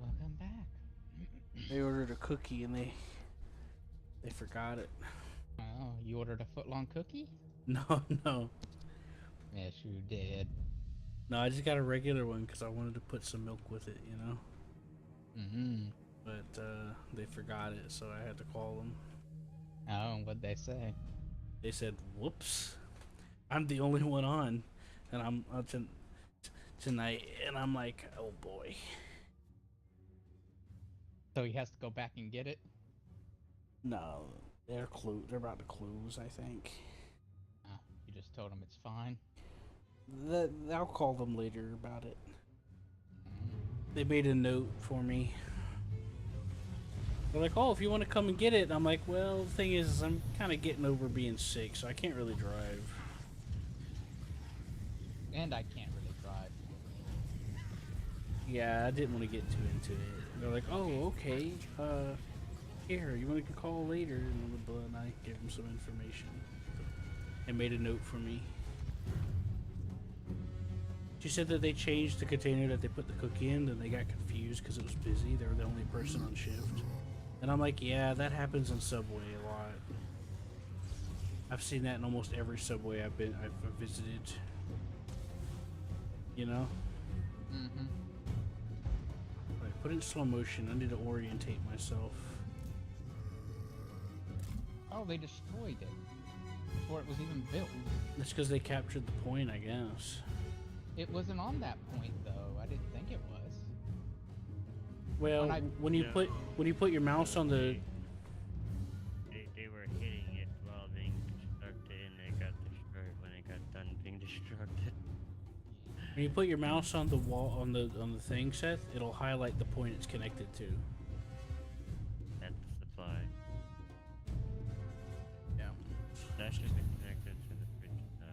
Welcome back. They ordered a cookie and they forgot it. Oh, you ordered a footlong cookie? No, no. Yes, you did. No, I just got a regular one because I wanted to put some milk with it, you know? Mm-hmm. But they forgot it, so I had to call them. Oh, what'd they say? They said, whoops. I'm the only one on. And I'm tonight, and I'm like, oh boy. So he has to go back and get it? No, they're about to close, I think. Oh, you just told him it's fine? I'll call them later about it. Mm. They made a note for me. They're like, oh, if you want to come and get it. And I'm like, well, the thing is, I'm kind of getting over being sick, so I can't really drive. And I can't really drive. Yeah, I didn't want to get too into it. They're like, oh, okay. Here, you want to call later? And I gave them some information. They made a note for me. She said that they changed the container that they put the cookie in, and they got confused because it was busy. They were the only person on shift. And I'm like, yeah, that happens on Subway a lot. I've seen that in almost every Subway I've visited. You know? Mm-hmm. Like, put it in slow motion. I need to orientate myself. Oh, they destroyed it before it was even built. That's because they captured the point, I guess. It wasn't on that point, though. I didn't think it was. Well, when you put your mouse on the They were hitting it while being constructed, and it got destroyed when it got done being destructed. when you put your mouse on the wall on the thing, Seth, it'll highlight the point it's connected to. That's the supply. Yeah. That should be connected to the fridge side.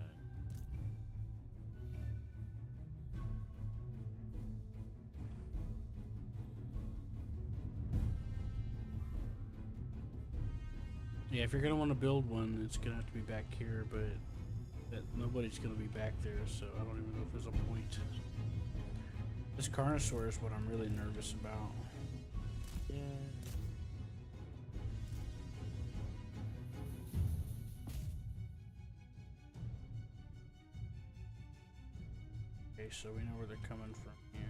Yeah, if you're gonna want to build one, it's gonna have to be back here, but nobody's gonna be back there, so I don't even know if there's a point. This Carnosaur is what I'm really nervous about. Yeah. Okay, so we know where they're coming from here.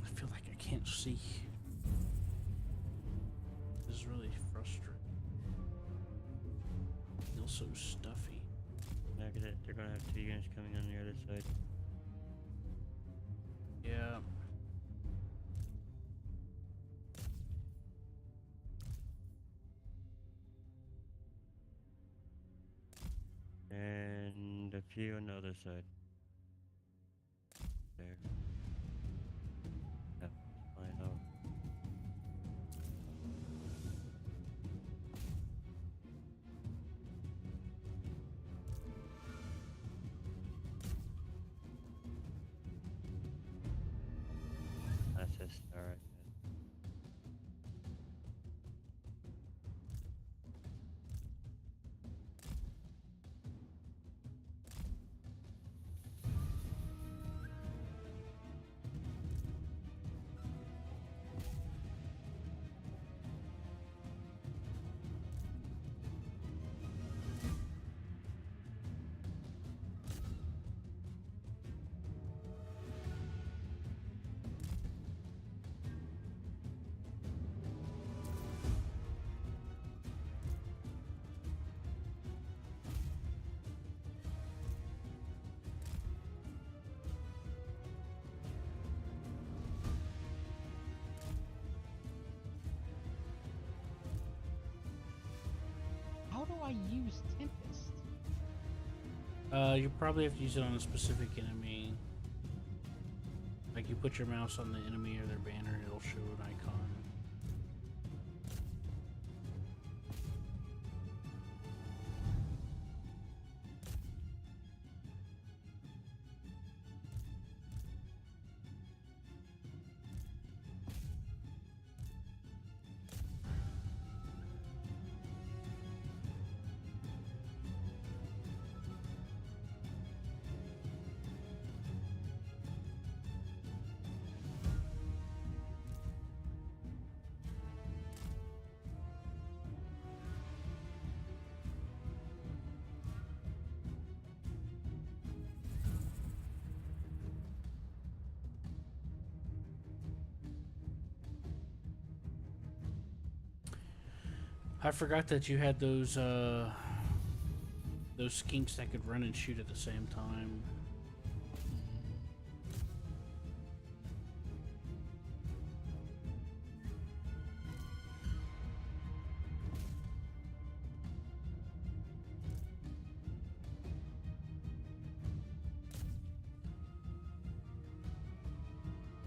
I feel like I can't see. This is really frustrating. I feel so stuffy. Look at it. They're gonna have 2 units coming on the other side. Yeah. And a few on the other side. There. Yep. Fine out. That's a start. How do I use Tempest? You probably have to use it on a specific enemy. Like you put your mouse on the enemy or their banner, it'll show an icon. I forgot that you had those skinks that could run and shoot at the same time.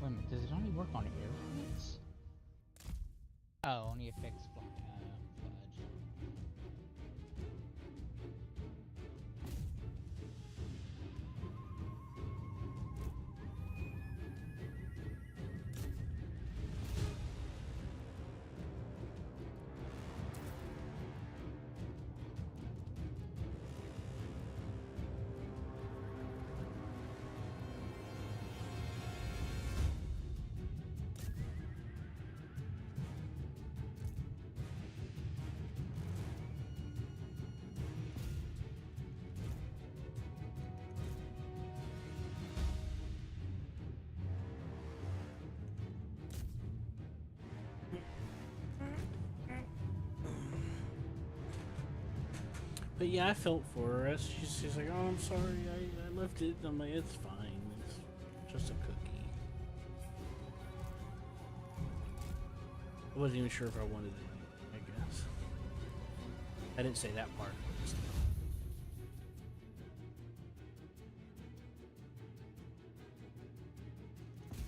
Wait a minute, does it only work on air units? Oh, only affects fudge. But yeah, I felt for her. She's like, oh, I'm sorry, I left it. I'm like, it's fine. It's just a cookie. I wasn't even sure if I wanted it, I guess. I didn't say that part.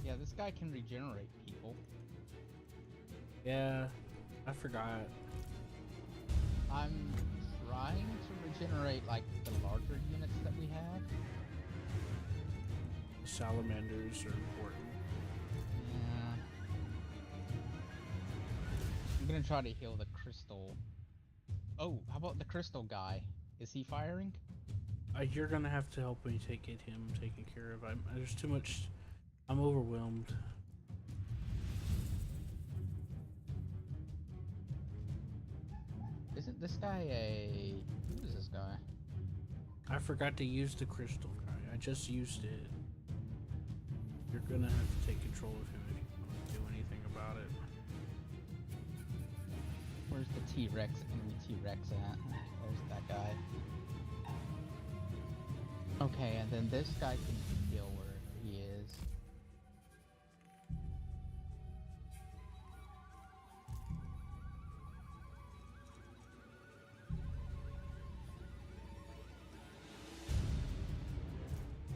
Yeah, this guy can regenerate people. Yeah, I forgot. I'm trying to regenerate like the larger units that we have. Salamanders are important. Yeah. I'm gonna try to heal the crystal. Oh, how about the crystal guy? Is he firing? You're gonna have to help me get him taken care of. There's too much. I'm overwhelmed. Isn't this guy a... Who is this guy? I forgot to use the crystal guy. I just used it. You're gonna have to take control of him if you want to do anything about it. Where's the T-Rex? Enemy T-Rex at? There's that guy. Okay, and then this guy can heal wherever he is.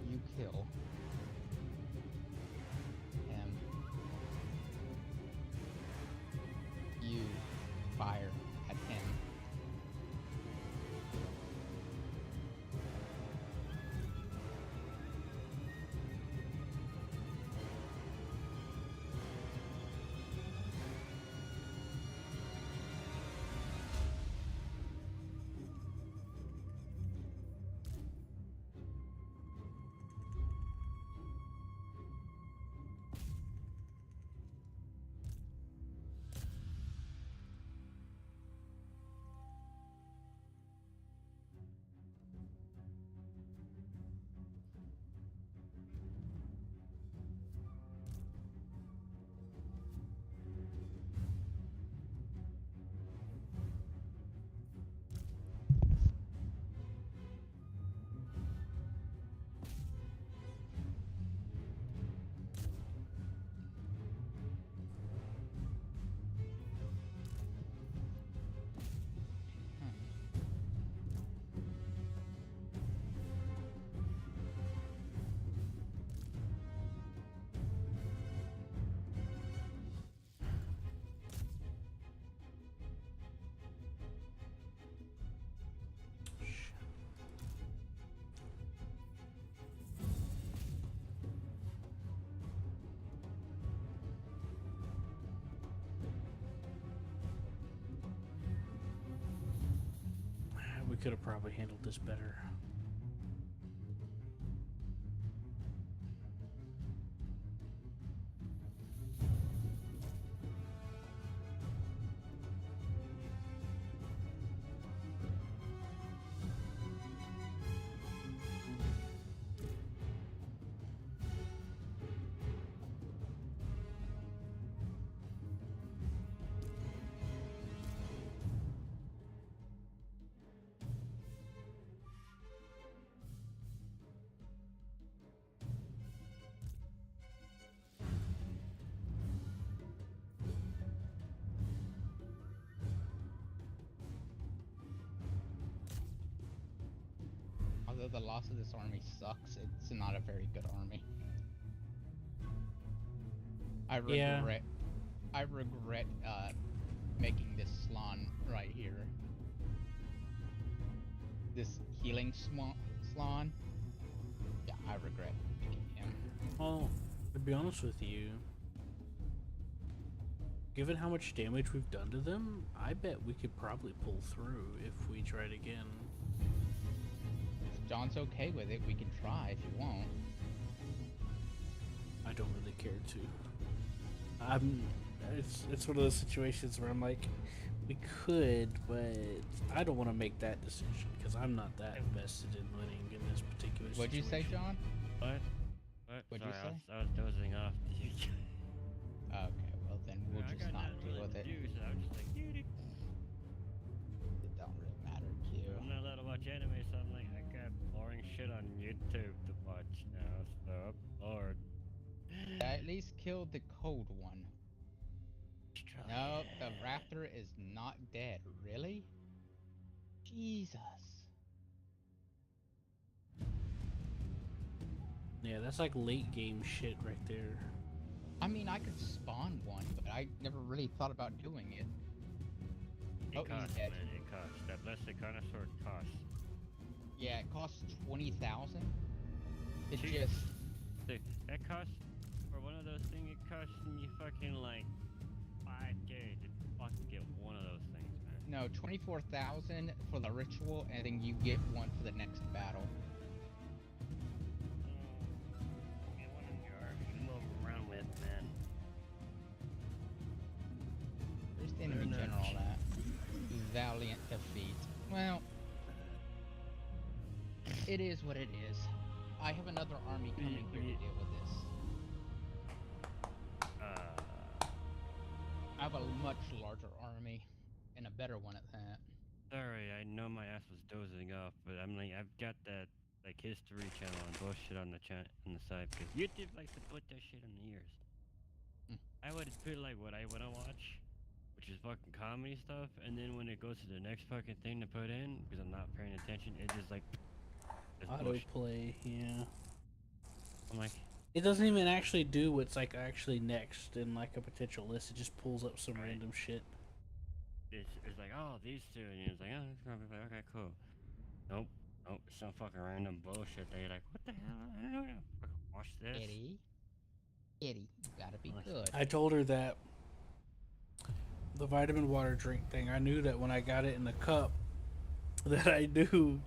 You kill him. You fire at him. We could have probably handled this better. although the loss of this army sucks, it's not a very good army. I Yeah. regret. I regret making this Slan right here. This healing Slan. Yeah, I regret making him. Well, to be honest with you, given how much damage we've done to them, I bet we could probably pull through if we tried again. If John's okay with it, we can try if you want. I don't really care to. It's one of those situations where I'm like, we could, but I don't want to make that decision because I'm not that invested in winning in this particular situation. What'd you say, John? What? What? What'd you Sorry, say? I was dozing off. Okay, well then we'll I just got not nothing deal really with to it. do, so I'm just like, dude, It don't really matter to you. I'm not allowed to watch anime, so I'm like, I got boring shit on YouTube to watch now, so I'm bored. I at least killed the cold one. No, the raptor is not dead. Really? Jesus. Yeah, that's like late game shit right there. I mean, I could spawn one, but I never really thought about doing it. It Oh, he's costs, dead. man, it costs. That blessed connoisseur costs. Yeah, it costs 20,000. It Jesus. just Dude, that costs, for one of those things, it costs me fucking like 5K to fucking get one of those things, man. no 24,000 for the ritual, and then you get one for the next battle. Get one in your army to move around with, man. Where's the enemy Fair enough. general at? Valiant defeat. Well, it is what it is. I have another army coming here to deal with this. I have a much larger army, and a better one at that. Sorry, I know my ass was dozing off, but I'm like, I've got that like history channel and bullshit on the on the side because YouTube likes to put that shit in the ears. Mm. I would put like what I want to watch, which is fucking comedy stuff, and then when it goes to the next fucking thing to put in, because I'm not paying attention, it just like bullshit. Autoplay, yeah. I'm like, It doesn't even actually do what's like actually next in like a potential list. It just pulls up some Right. random shit. it's like, oh, these two, and it's like, oh, it's gonna be like, okay, cool. Nope, it's some fucking random bullshit that you're like, what the hell? I don't know. Fucking watch this. Eddie, you gotta be Like, good. I told her that the vitamin water drink thing, I knew that when I got it in the cup, that I knew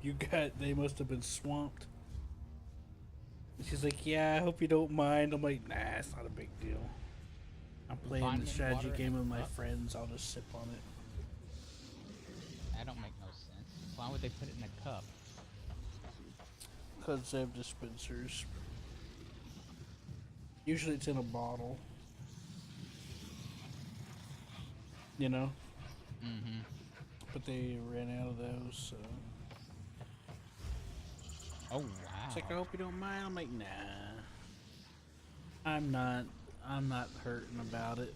they must have been swamped. And she's like, yeah, I hope you don't mind. I'm like, nah, it's not a big deal. I'm playing the Vitamin strategy water game in a with my cup? friends. I'll just sip on it. That don't make no sense. Why would they put it in a cup? Because they have dispensers. Usually it's in a bottle. You know? Mm-hmm. But they ran out of those, so. Oh wow. It's like, I hope you don't mind. I'm like, nah. I'm not hurting about it.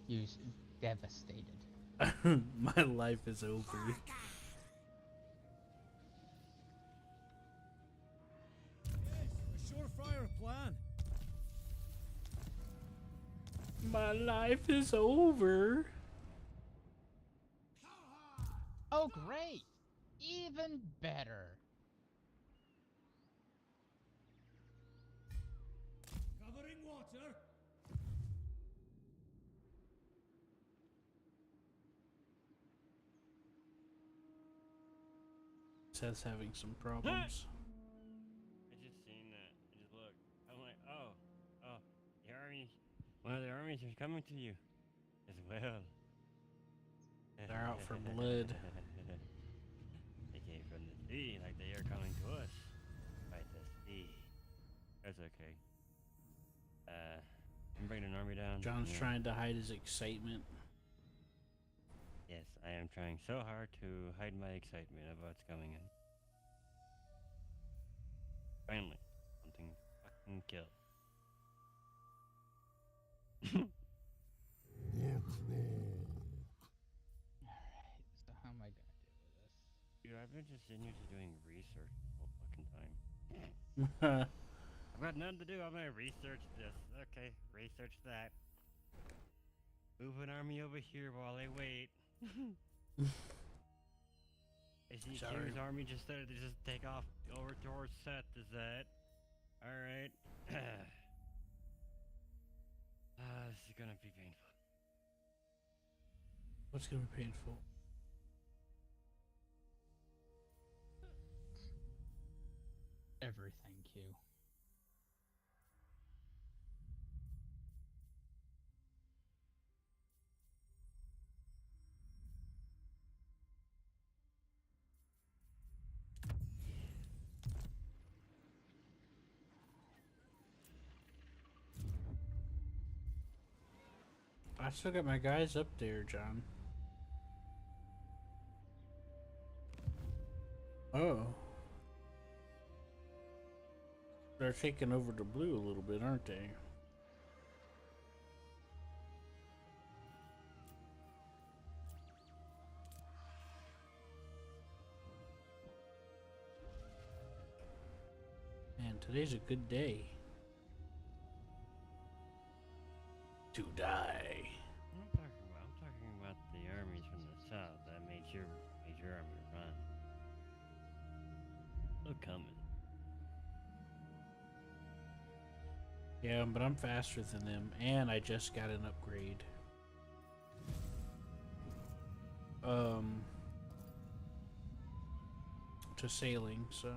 You're devastated. My life is over. A surefire plan. My life is over. Oh great! Even better. Covering water. Seth's having some problems. I just seen that. I just look. I'm like, oh, the army, one of the armies is coming to you, as well. They're out for blood. They came from the sea, like they are coming to us by the sea. That's okay. I'm bringing an army down. John's Yeah. trying to hide his excitement. Yes, I am trying so hard to hide my excitement of what's coming in. Finally, something fucking killed. Alright, so how am I gonna deal with this? You Dude, I've been just sitting here just doing research the whole fucking time. Huh. I've got nothing to do. I'm gonna research this. Okay, research that. Move an army over here while I wait. I see Sorry. King's army just started to just take off over towards Seth. Is that alright? This is gonna be painful. What's gonna be painful? Everything, Q. I still got my guys up there, John. Oh. They're taking over the blue a little bit, aren't they? Man, today's a good day to die. I'm talking about the armies from the south that made your army run. Look coming. Yeah, but I'm faster than them, and I just got an upgrade. To sailing, so.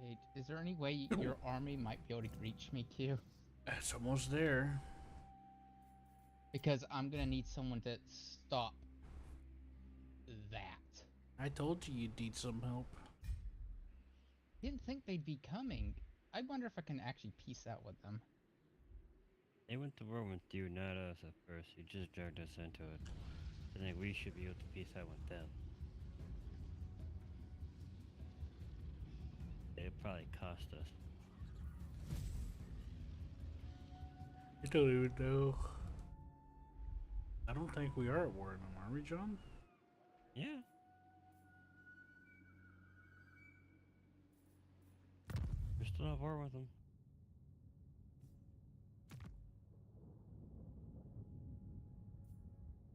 Wait, is there any way your army might be able to reach me, Q? It's almost there. Because I'm gonna need someone to stop that. I told you you'd need some help. Didn't think they'd be coming. I wonder if I can actually peace out with them. They went to war with you, not us at first. You just dragged us into it. I think we should be able to peace out with them. It probably cost us. I don't even know. I don't think we are at war in them, are we, John? Yeah. We're still at war with them.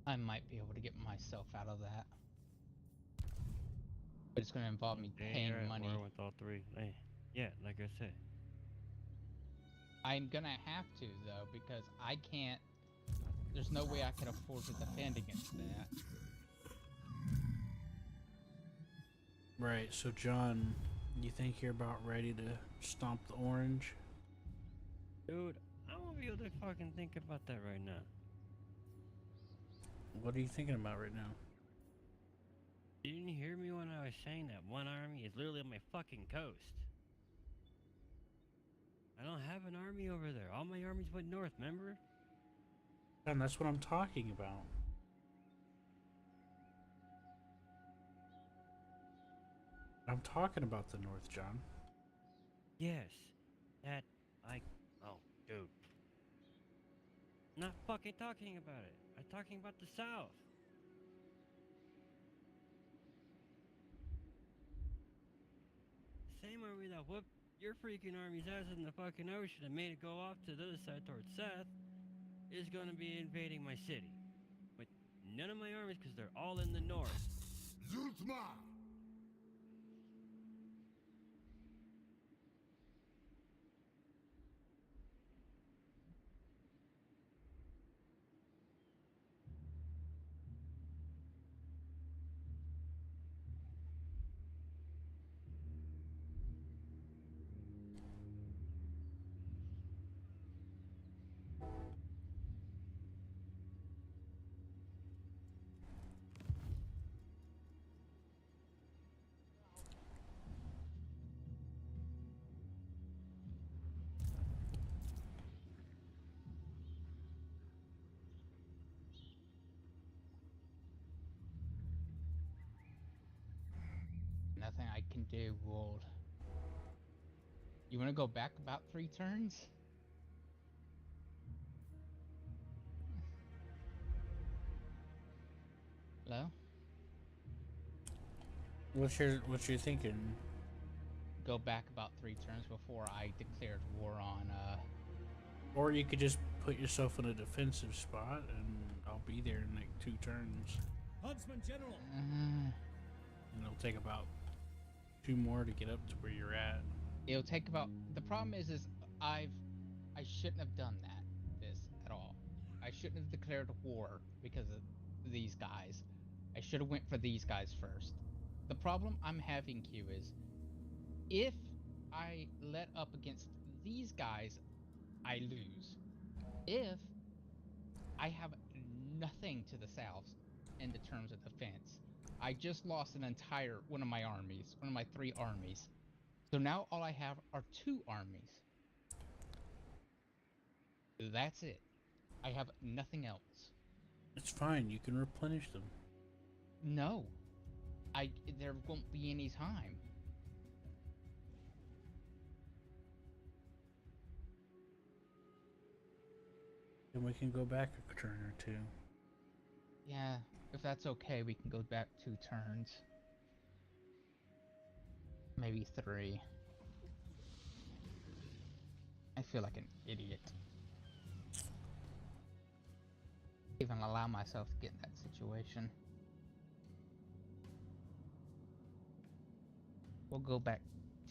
I might be able to get myself out of that. But it's gonna involve me They paying are at money. war with all three. Hey, yeah, like I said. I'm gonna have to, though, because I can't... There's no way I can afford to defend against that. Right, so John, you think you're about ready to stomp the orange? Dude, I won't be able to fucking think about that right now. What are you thinking about right now? Didn't you hear me when I was saying that one army is literally on my fucking coast? I don't have an army over there. All my armies went north, remember? John, that's what I'm talking about. I'm talking about the north, John. Yes. That, oh, dude. Not fucking talking about it. I'm talking about the south. Same army that whooped your freaking army's ass in the fucking ocean and made it go off to the other side towards Seth is gonna be invading my city. With none of my armies because they're all in the north. Zultma! Nothing I can do, Wold. You wanna go back about 3 turns? Hello? What's your thinking? Go back about 3 turns before I declared war on. Or you could just put yourself in a defensive spot, and I'll be there in like 2 turns. Huntsman General. And it'll take about 2 more to get up to where you're at. It'll take about. The problem is I shouldn't have done this at all. I shouldn't have declared war because of these guys. I should have went for these guys first. The problem I'm having, Q, is if I let up against these guys, I lose. If I have nothing to the south in the terms of defense, I just lost an entire one of my 3 armies. So now all I have are 2 armies. That's it. I have nothing else. It's fine. You can replenish them. No. There won't be any time. Then we can go back a turn or 2. Yeah, if that's okay, we can go back 2 turns. Maybe 3. I feel like an idiot. Even allow myself to get in that situation. We'll go back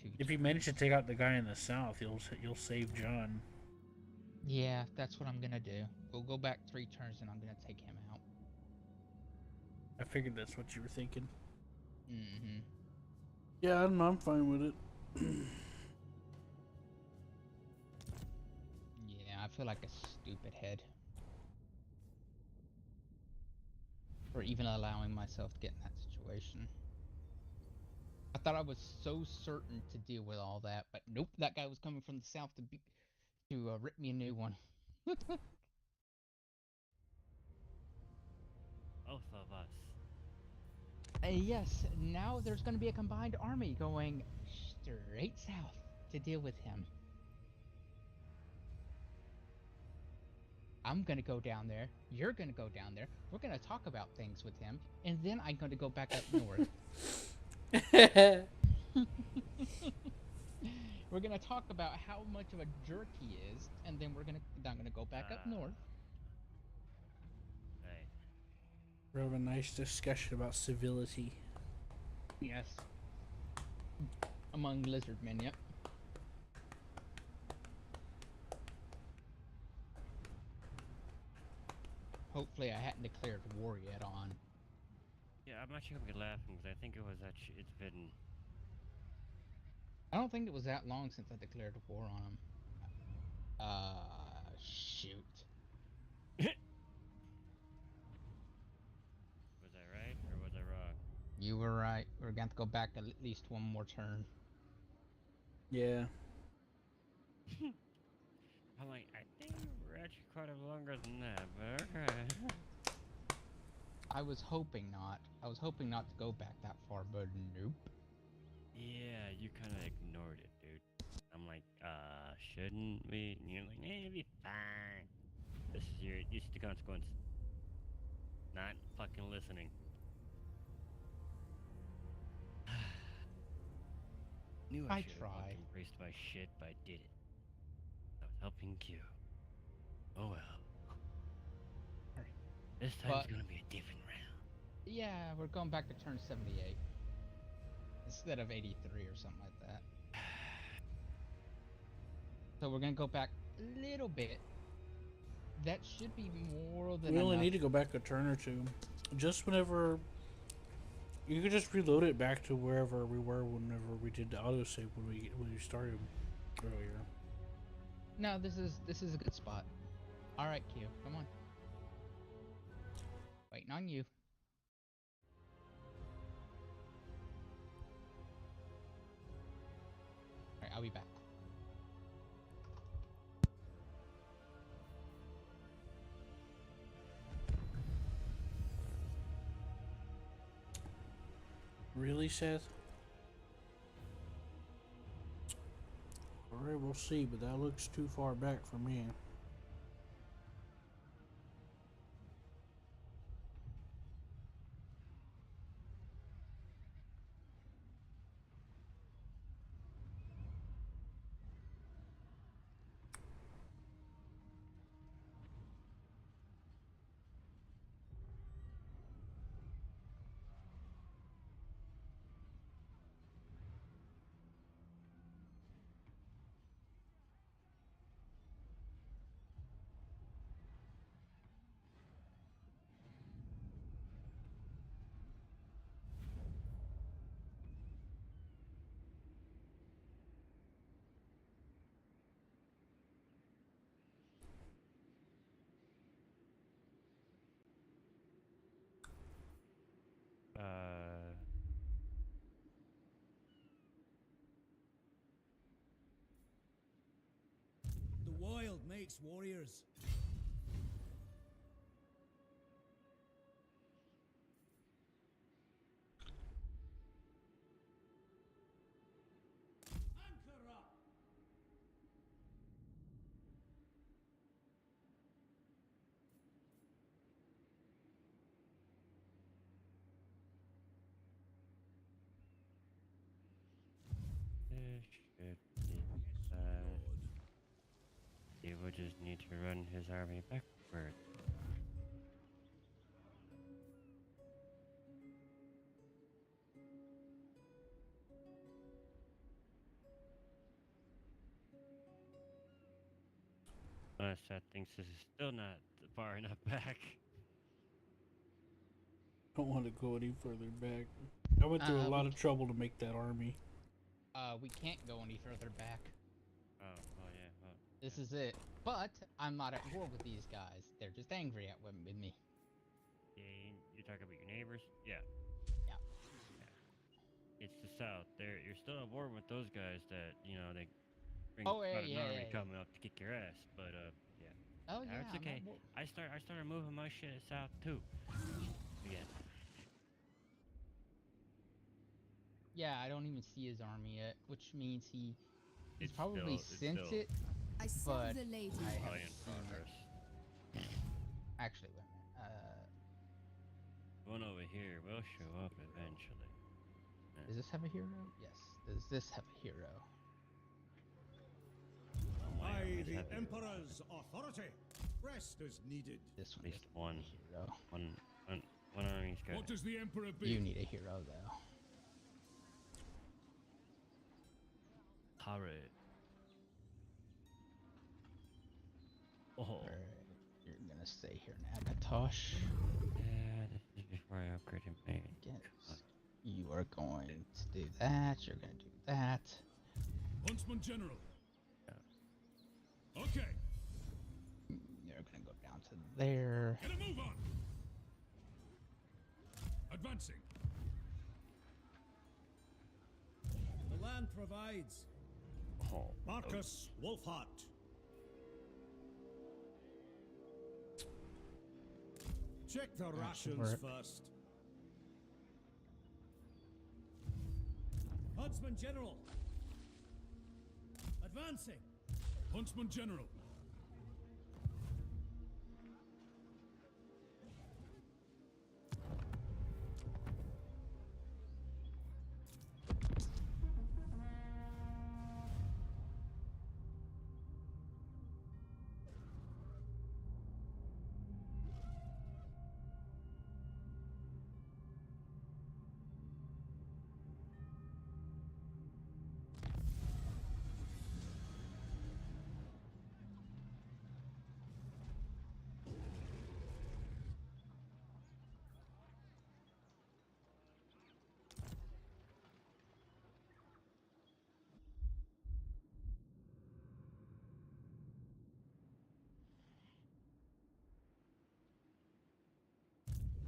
2 If you manage to take out the guy in the south, you'll save John. Yeah, that's what I'm gonna do. We'll go back 3 turns and I'm gonna take him out. I figured that's what you were thinking. Mm-hmm. Yeah, I don't know. I'm fine with it. Yeah, I feel like a stupid head. For even allowing myself to get in that situation. I thought I was so certain to deal with all that, but nope, that guy was coming from the south to rip me a new one. Both of us. Yes, now there's going to be a combined army going straight south to deal with him. I'm going to go down there. You're going to go down there. We're going to talk about things with him, and then I'm going to go back up north. We're going to talk about how much of a jerk he is, and then I'm going to go back up north. Right. We'll have a nice discussion about civility. Yes. Among lizard men, yep. Hopefully I hadn't declared war yet on. Yeah, I'm actually gonna be laughing because I think it was actually it's been. I don't think it was that long since I declared war on him. Shoot. Was I right or was I wrong? You were right. We're going to have to go back at least 1 more turn. Yeah. I'm like, I think we're actually quite a longer than that, but okay. I was hoping not. I was hoping not to go back that far, but nope. Yeah, you kind of ignored it, dude. I'm like, shouldn't we? And you're like, it'll be fine. This is the consequence. Not fucking listening. Knew I I should have tried. fucking braced my shit, but I did it. I was helping Q. Oh well. This time's But- gonna be a different round. Yeah, we're going back to turn 78. Instead of 83 or something like that. So we're going to go back a little bit. That should be more than We only enough. need to go back a turn or 2. Just whenever. You could just reload it back to wherever we were whenever we did the autosave when we started earlier. No, this is a good spot. All right, Q, come on. Waiting on you. All right, I'll be back. Really, Seth? Alright, we'll see, but that looks too far back for me. makes warriors. Anchor up! This should be bad. He would just need to run his army backward. Sad thinks this is still not far enough back. Don't want to go any further back. I went through a lot of trouble to make that army. We can't go any further back. Oh, yeah, well. This is it. But I'm not at war with these guys. They're just angry at with me. Yeah, you're talking about your neighbors? Yeah. Yeah. It's the south. You're still at war with those guys that, they bring Oh, about yeah, an army yeah. coming up to kick your ass. But, yeah. Oh yeah. It's okay. I started moving my shit south, too. Again. Yeah, I don't even see his army yet, which means he's It's probably still- it's sent still- it. I saw But the lady. I Probably haven't in seen it. progress. Actually, wait a minute. One over here will show up eventually. Does this have a hero? Yes. Does this have a hero? Oh, my By armies the have it. Emperor's authority, rest is needed. This At one least doesn't one. have a hero. One army's got What it. does the Emperor bid? You need a hero though. Alright. Oh. Alright, you're gonna stay here in Akatosh. Yeah, this is before I upgrade him. Yes. You are going to do that. You're gonna do that. Huntsman General. Yeah. Okay, You're gonna go down to there. get a move on. Advancing. The land provides. Oh. Marcus Wolfhart. Check the That should rations work. first. Huntsman General. Advancing. Huntsman General.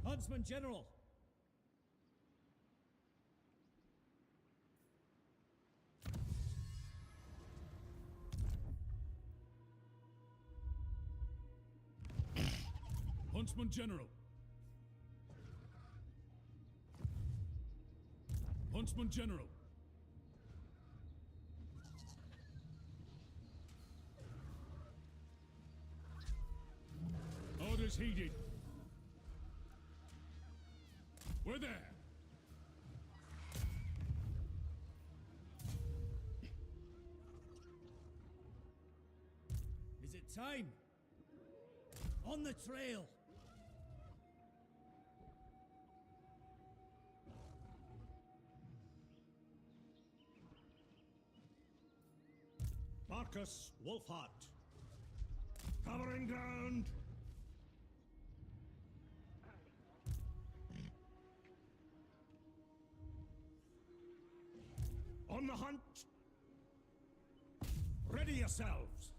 Huntsman General. Huntsman General. Huntsman General. Orders heeded. We're there. Is it time? On the trail. Marcus Wolfhart. Covering ground. On the hunt. Ready yourselves.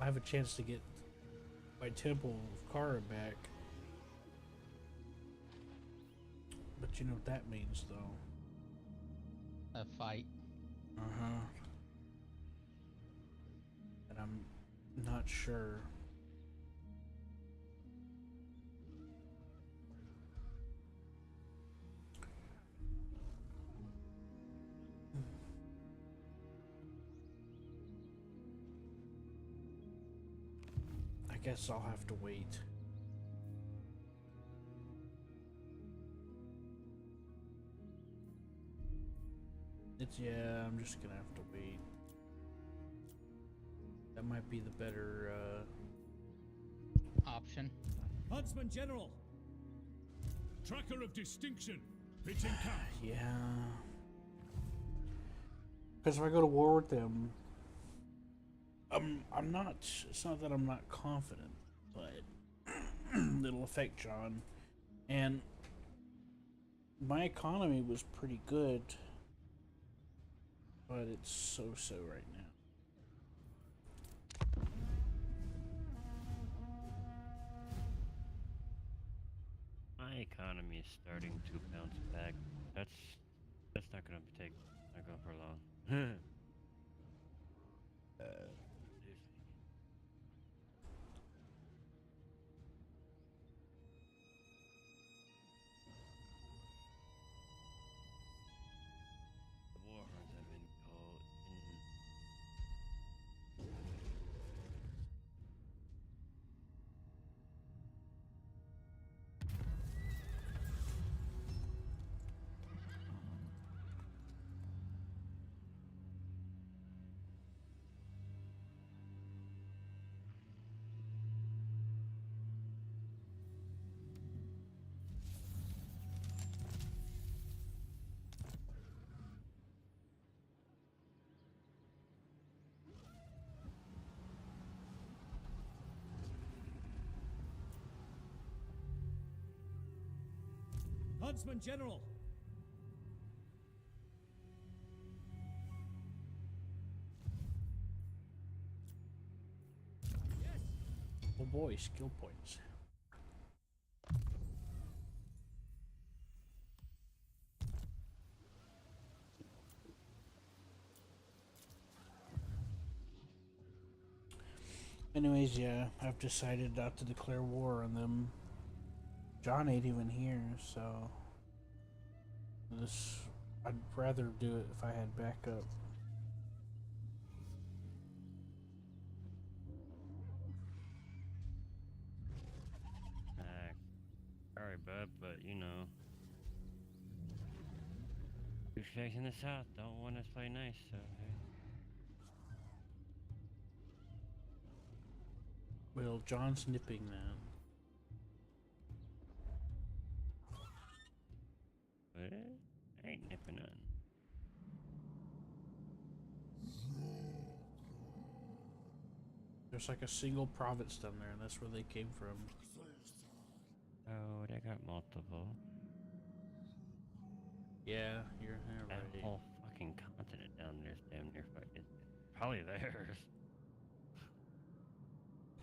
I have a chance to get my Temple of Kara back. But you know what that means, though. A fight. Uh-huh. And I'm not sure. I guess I'll have to wait. Yeah, I'm just gonna have to wait. That might be the better, Option. Huntsman General. Tracker of distinction. Pitching camp. yeah. Because if I go to war with them, I'm not, it's not that I'm not confident, but it'll affect John. And my economy was pretty good, but it's so-so right now. My economy is starting to bounce back. That's not gonna not going for long. The war horns have been called in. Huntsman General. Oh boy, skill points. Anyways, yeah, I've decided not to declare war on them. John ain't even here, so this, I'd rather do it if I had backup. Sorry, bud, but you know, douchebags in the South don't want us to play nice, so hey. Well, John's nipping that. What? I ain't nipping none. There's like a single province down there, and that's where they came from. Oh, they got multiple. Yeah, you're That right. whole fucking continent down there's damn near fucking probably theirs.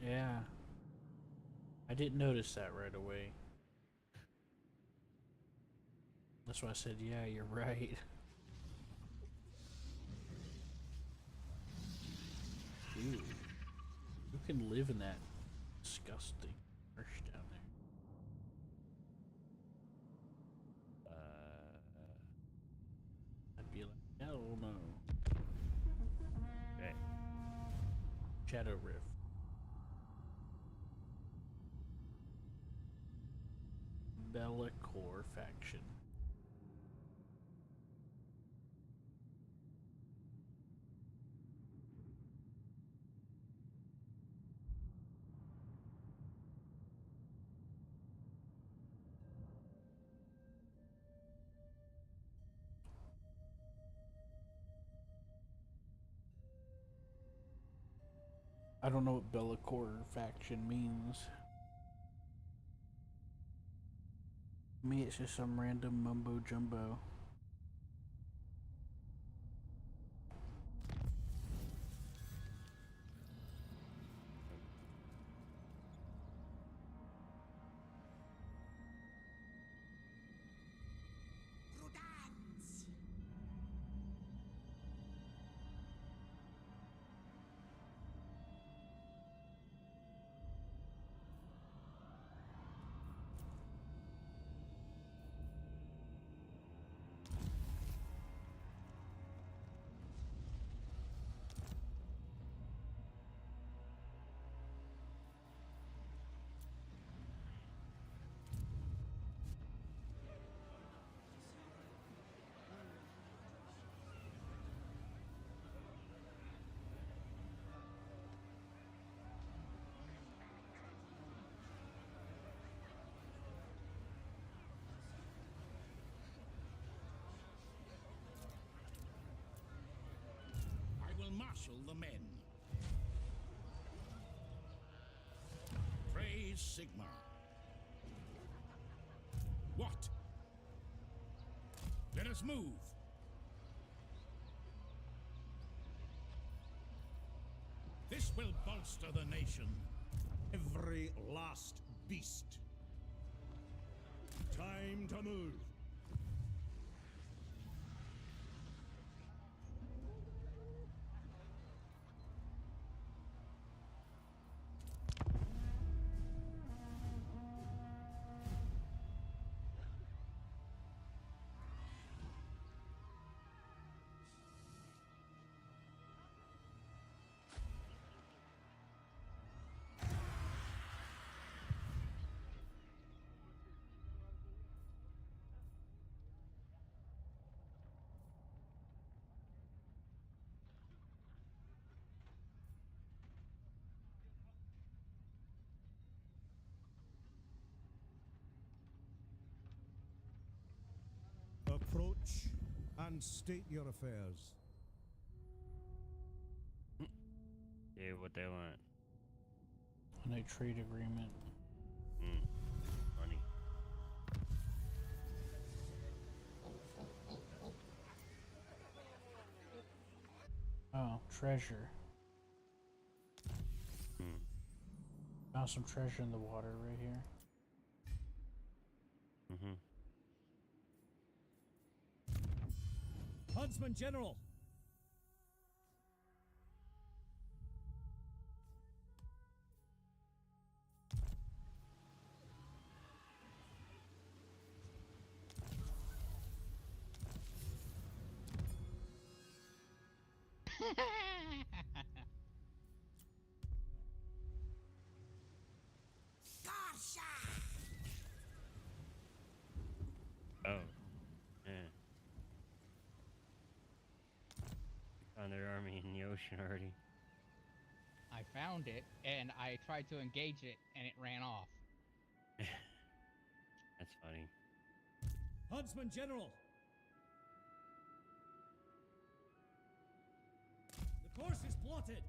Yeah. I didn't notice that right away. That's why I said, yeah, you're right. Ew. Who can live in that disgusting marsh down there? I'd be like, hell no. Okay. Shadow Rift. Bellacore faction. I don't know what Bellacore faction means. To me, it's just some random mumbo jumbo. marshal the men. Praise Sigmar. What? Let us move. This will bolster the nation. Every last beast. Time to move. Approach and state your affairs. Yeah, what they want. On a trade agreement. Money. Oh, treasure. Found some treasure in the water right here. Huntsman General. Garsha! Oh. Yeah. Found their army in the ocean already. I found it, and I tried to engage it, and it ran off. That's funny. Huntsman General. The course is plotted.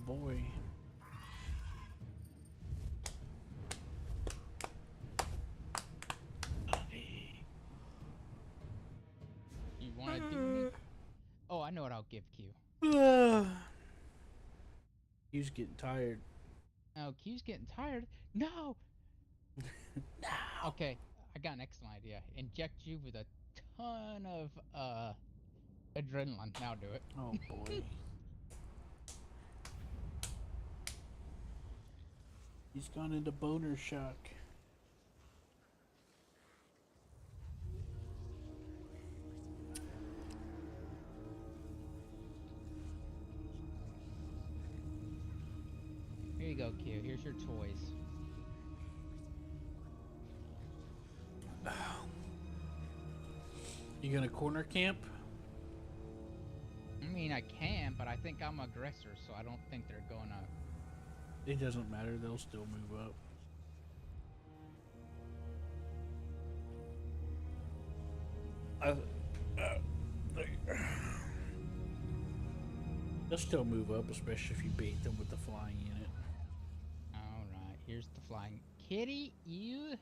boy. You want to do me? Oh, I know what I'll give Q. He's getting tired. Oh, Q's getting tired. No. Okay, I got an excellent idea. Inject you with a ton of adrenaline. Now do it. Oh boy. He's gone into boner shock. Here you go, Q. Here's your toys. You gonna corner camp? I mean, I can, but I think I'm aggressor, so I don't think they're gonna. It doesn't matter. They'll still move up. They'll still move up, especially if you bait them with the flying unit. All right, here's the flying kitty. You.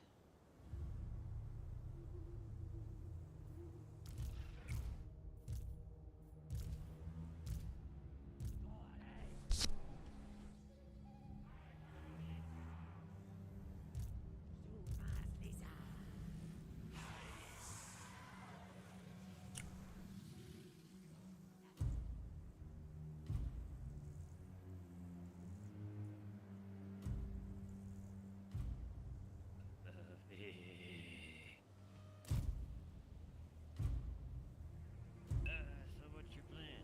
So what's your plan,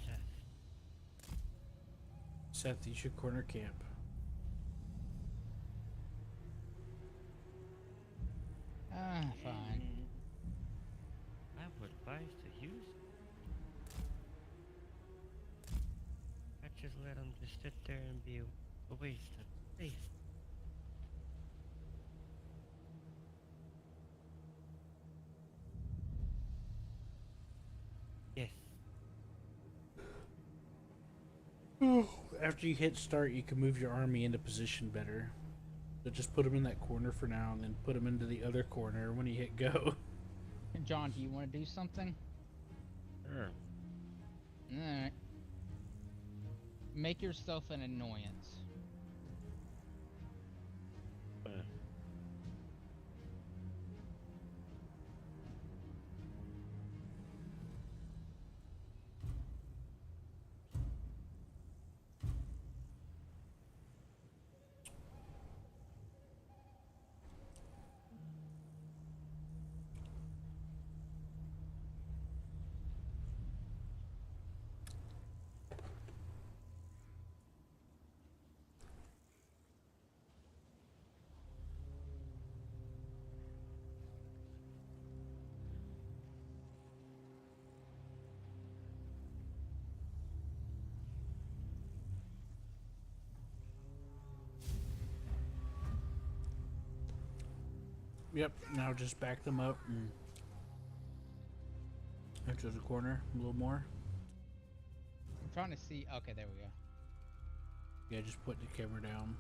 Seth? Seth, you should corner camp. Fine. I would advise to use it. I just let him just sit there and be a waste of space. Yes. After you hit start, you can move your army into position better. So just put them in that corner for now, and then put them into the other corner when you hit go. John, do you want to do something? Sure. Alright. Make yourself an annoyance. Yep, now just back them up and into the corner a little more. I'm trying to see. Okay, there we go. Yeah, just put the camera down.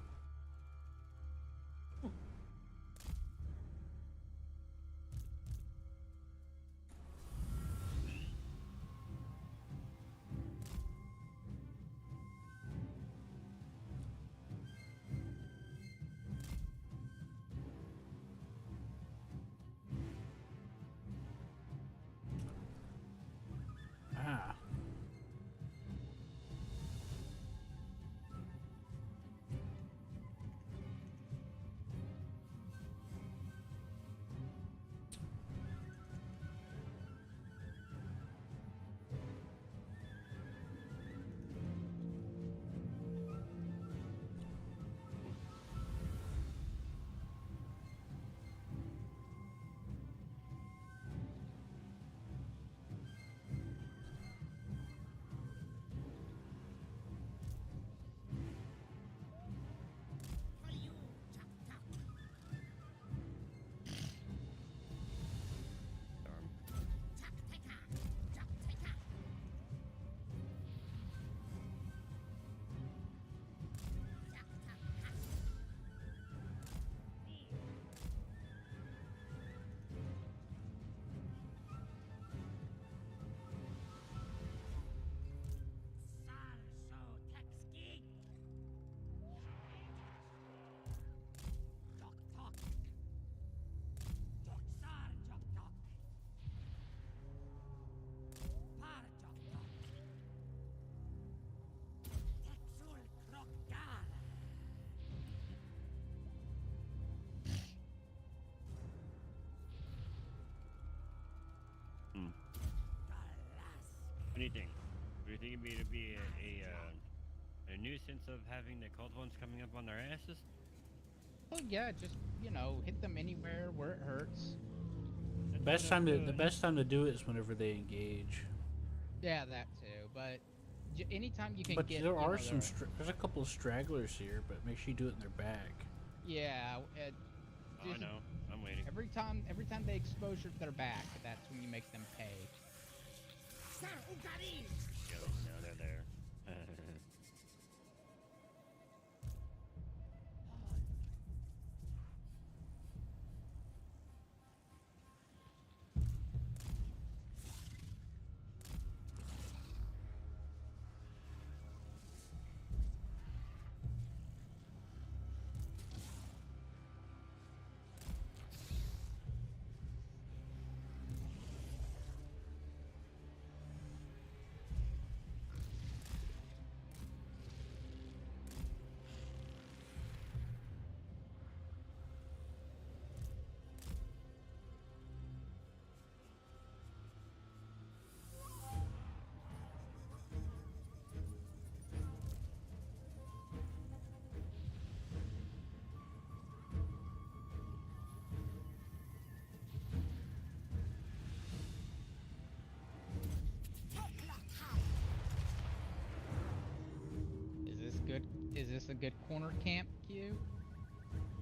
Ah. do you think? Do you think it'd be a nuisance of having the cold ones coming up on their asses? Well, yeah, just hit them anywhere where it hurts. The best time to do it is whenever they engage. Yeah, that too. But anytime you can But get, there are their, there's a couple of stragglers here, but make sure you do it in their back. yeah, Oh, I know. I'm waiting. every time they expose their back, that's when you make them pay. Sir Ugari! Yo, no, they're there. Is this good? Is this a good corner camp, Q?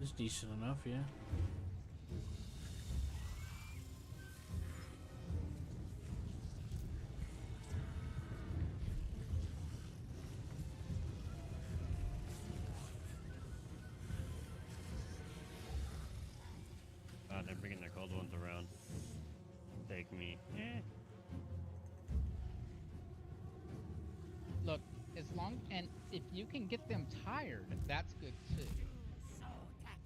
It's decent enough, yeah. They're bringing their cold ones around. Take me. Look, and if you can get them tired, that's good too. So that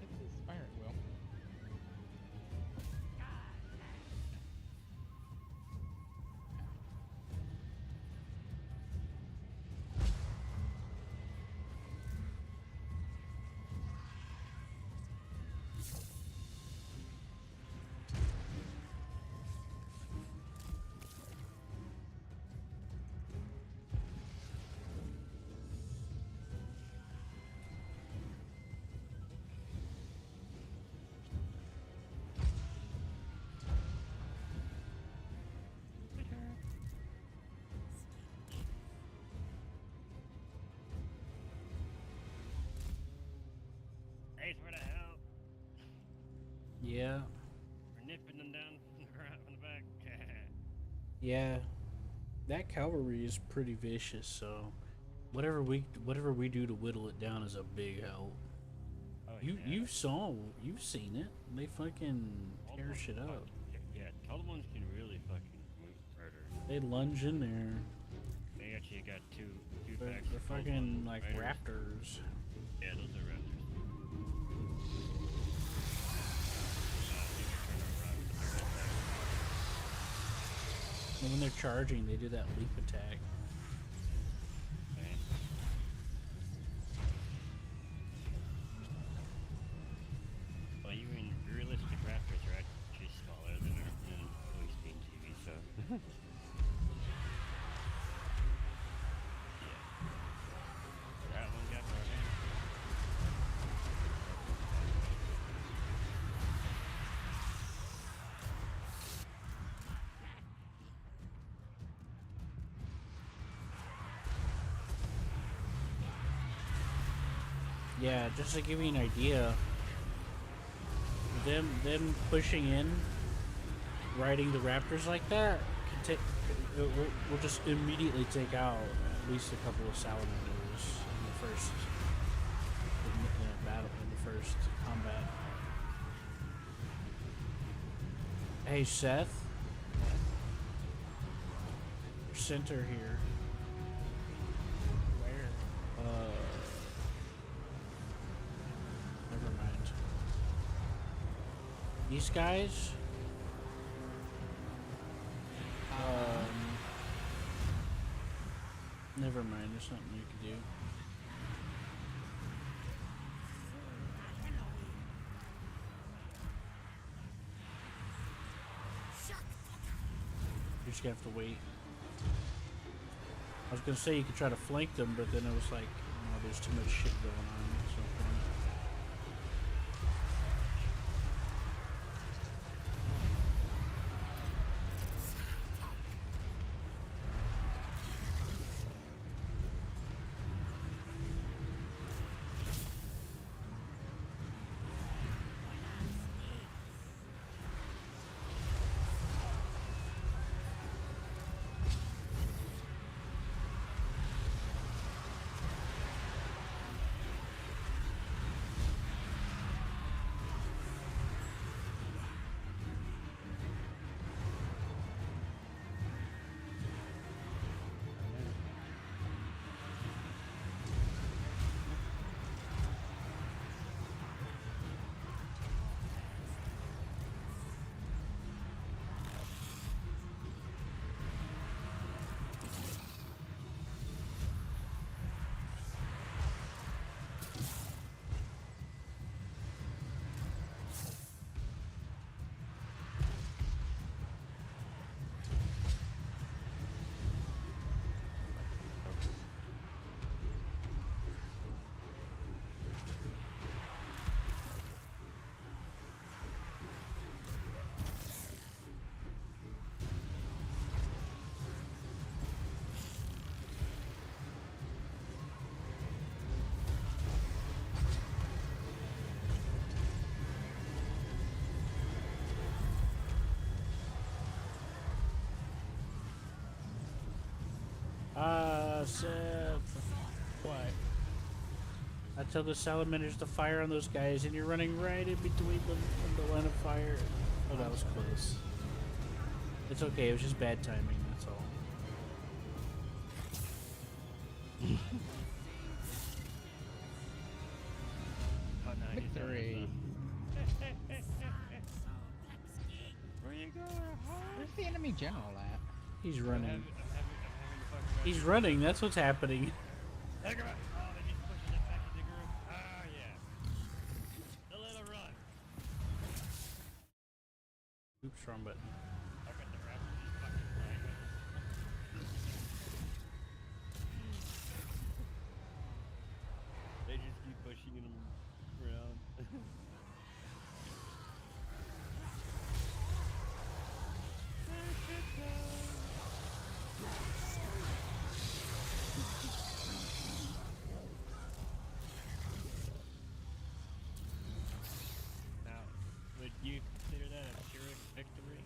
Let's inspire it, Will. Thanks for the help. Yeah, We're nipping them down from the back. yeah. That cavalry is pretty vicious, so whatever we do to whittle it down is a big help. Oh, You've seen it. They fucking tear shit up. Yeah, cold ones can really fucking murder. They lunge in there. They actually got two They're packs of cold fucking ones, like raiders. raptors. Yeah, those are raptors. And when they're charging, they do that leap attack. Well, you mean realistic raptors are actually smaller than we've seen TV, so. Yeah. That one got brought in. Yeah, just to give you an idea, them pushing in, riding the raptors like that, can take will just immediately take out at least a couple of salamanders in the first battle, in the first combat. Hey Seth, center here. Where? Never mind. These guys. Never mind. There's something you can do. You just have to wait. I was gonna say you could try to flank them, but then it was like, no, there's too much shit going on. Or something. Seth. What? I tell the salamanders to fire on those guys, and you're running right in between them in the line of fire. Oh, that was close. It's okay. It was just bad timing. That's all. Oh, no, he's Victory. Where you going? Where's the enemy general at? He's I'm running. having to fucking run. He's running. That's what's happening. Think about it. Oh, they just pushed it back in the group. Ah, yeah. They'll let him run. Oops, wrong button. I got the raptors just fucking flying with They just keep pushing him around. Now, would you consider that a Pyrrhic victory?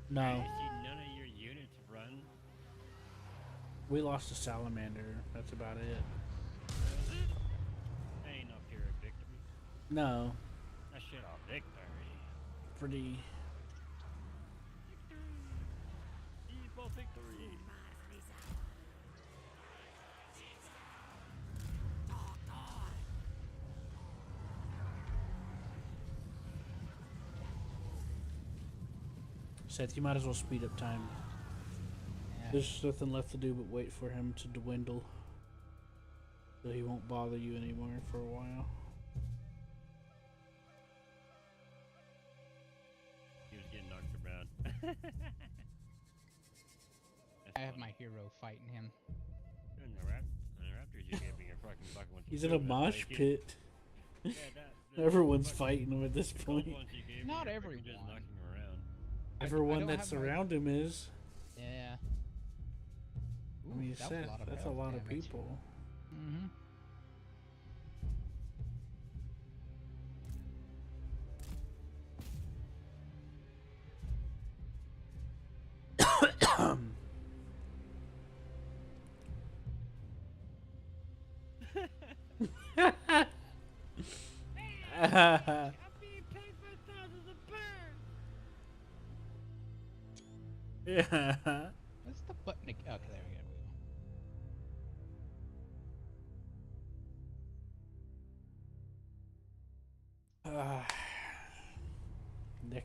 No, You see none of your units run? we lost a salamander. That's about it. That ain't no Pyrrhic victory. No, That shit all victory. pretty. Evil victory. Seth, you might as well speed up time. Yeah. There's nothing left to do but wait for him to dwindle. So he won't bother you anymore for a while. He was getting knocked around. I have my hero fighting him. And the Raptors you gave me a fucking one. He's in a mosh pit. Yeah, that, Everyone's fighting him at this those point. ones you gave me Not are freaking everyone. just knocking him around. Everyone don't that's have my- around him is. Yeah. I mean, that was Seth, that's a health lot of damage. people. Mm-hmm. I'm being paid for thousands of birds. Yeah. What's the button? Okay, there we go. Ah.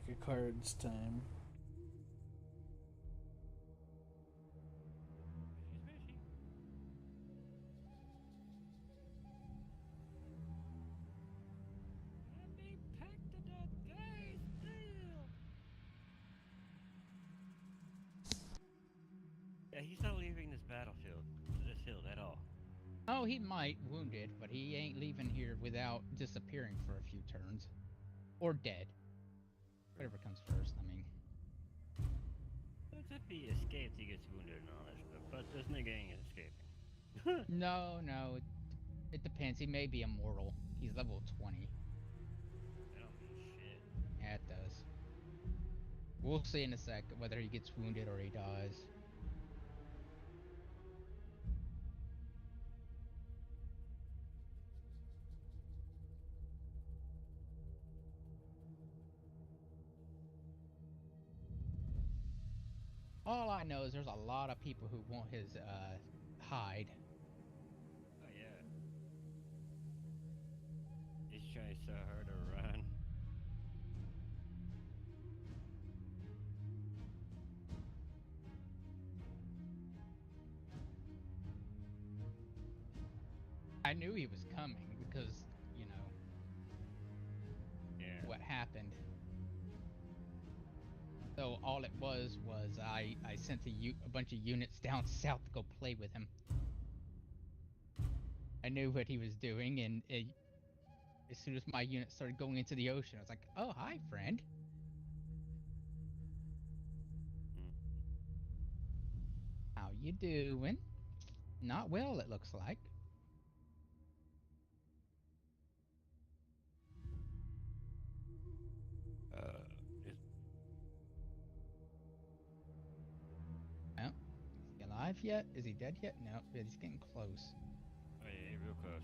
deck of cards time. Happy packed to that guy still. Yeah, he's not leaving this battlefield, this field at all. Oh, he might wounded, but he ain't leaving here without disappearing for a few turns, or dead. Whatever comes first. I mean, It's if he escapes, he gets wounded and all that stuff. But this nigga ain't escaping. no, it depends. He may be immortal. He's level 20. I don't mean shit. Yeah, it does. We'll see in a sec whether he gets wounded or he dies. All I know is there's a lot of people who want his hide. Oh yeah. He's trying so hard to run. I knew he was coming because, you know, Yeah. what happened. So all it was I sent a bunch of units down south to go play with him. I knew what he was doing, and as soon as my unit started going into the ocean, I was like, "Oh, hi, friend." Mm. How you doing? Not well, it looks like. Is, Oh, is he alive yet? Is he dead yet? No, but he's getting close. oh yeah, real close.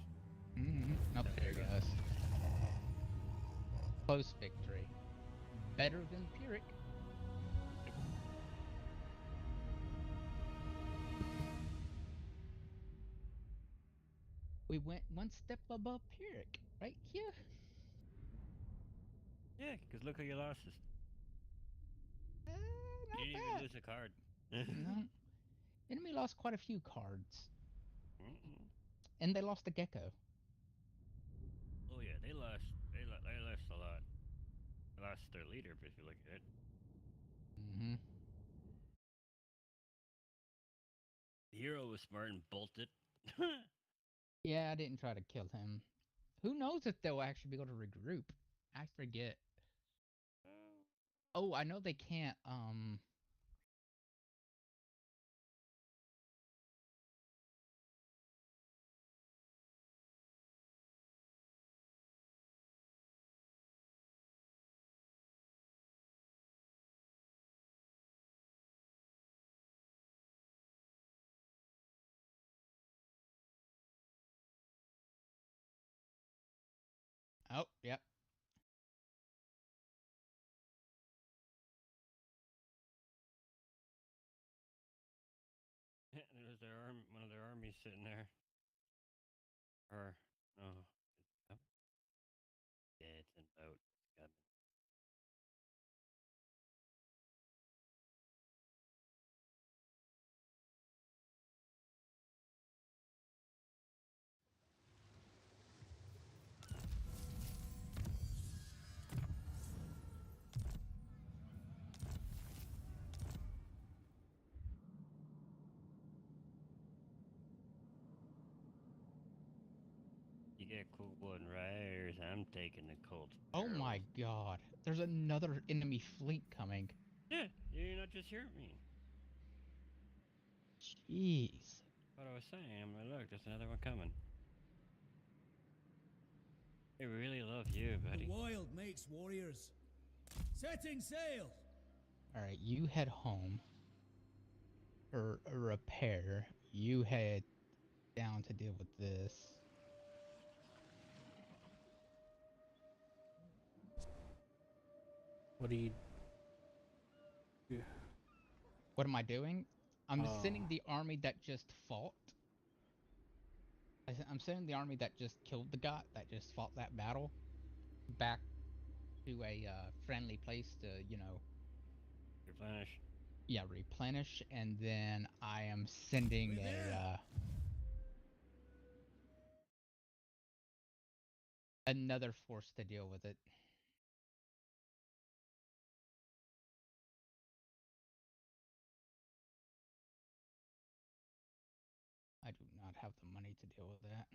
Oh, there he goes. Close victory. Better than Pyrrhic. We went one step above Pyrrhic, right here. Yeah, because look who you lost. Not You didn't even bad. lose a card. No. Enemy lost quite a few cards. Mm-mm. And they lost a gecko. Oh yeah, they lost. They lost a lot. They lost their leader, if you look at it. Mm-hmm. The hero was smart and bolted. Yeah, I didn't try to kill him. Who knows if they'll actually be able to regroup? I forget. Oh, I know they can't, oh, yep. There's their one of their armies sitting there. Or no, oh, yeah, it's in boat. It's coming. You get cool and riders. I'm taking the cold. Oh my god. There's another enemy fleet coming. Yeah, you're not just hearing me. Jeez. What I was saying. I'm like, look, there's another one coming. They really love you, The buddy. wild makes warriors. Setting sail! Alright, you head home. For a repair. You head down to deal with this. What do you? What am I doing? I'm Oh. sending the army that just fought. I'm sending the army that just killed the guy, that just fought that battle, back to a friendly place to, Replenish. yeah, replenish, and then I am sending We there? another force to deal with it. I do not have the money to deal with that.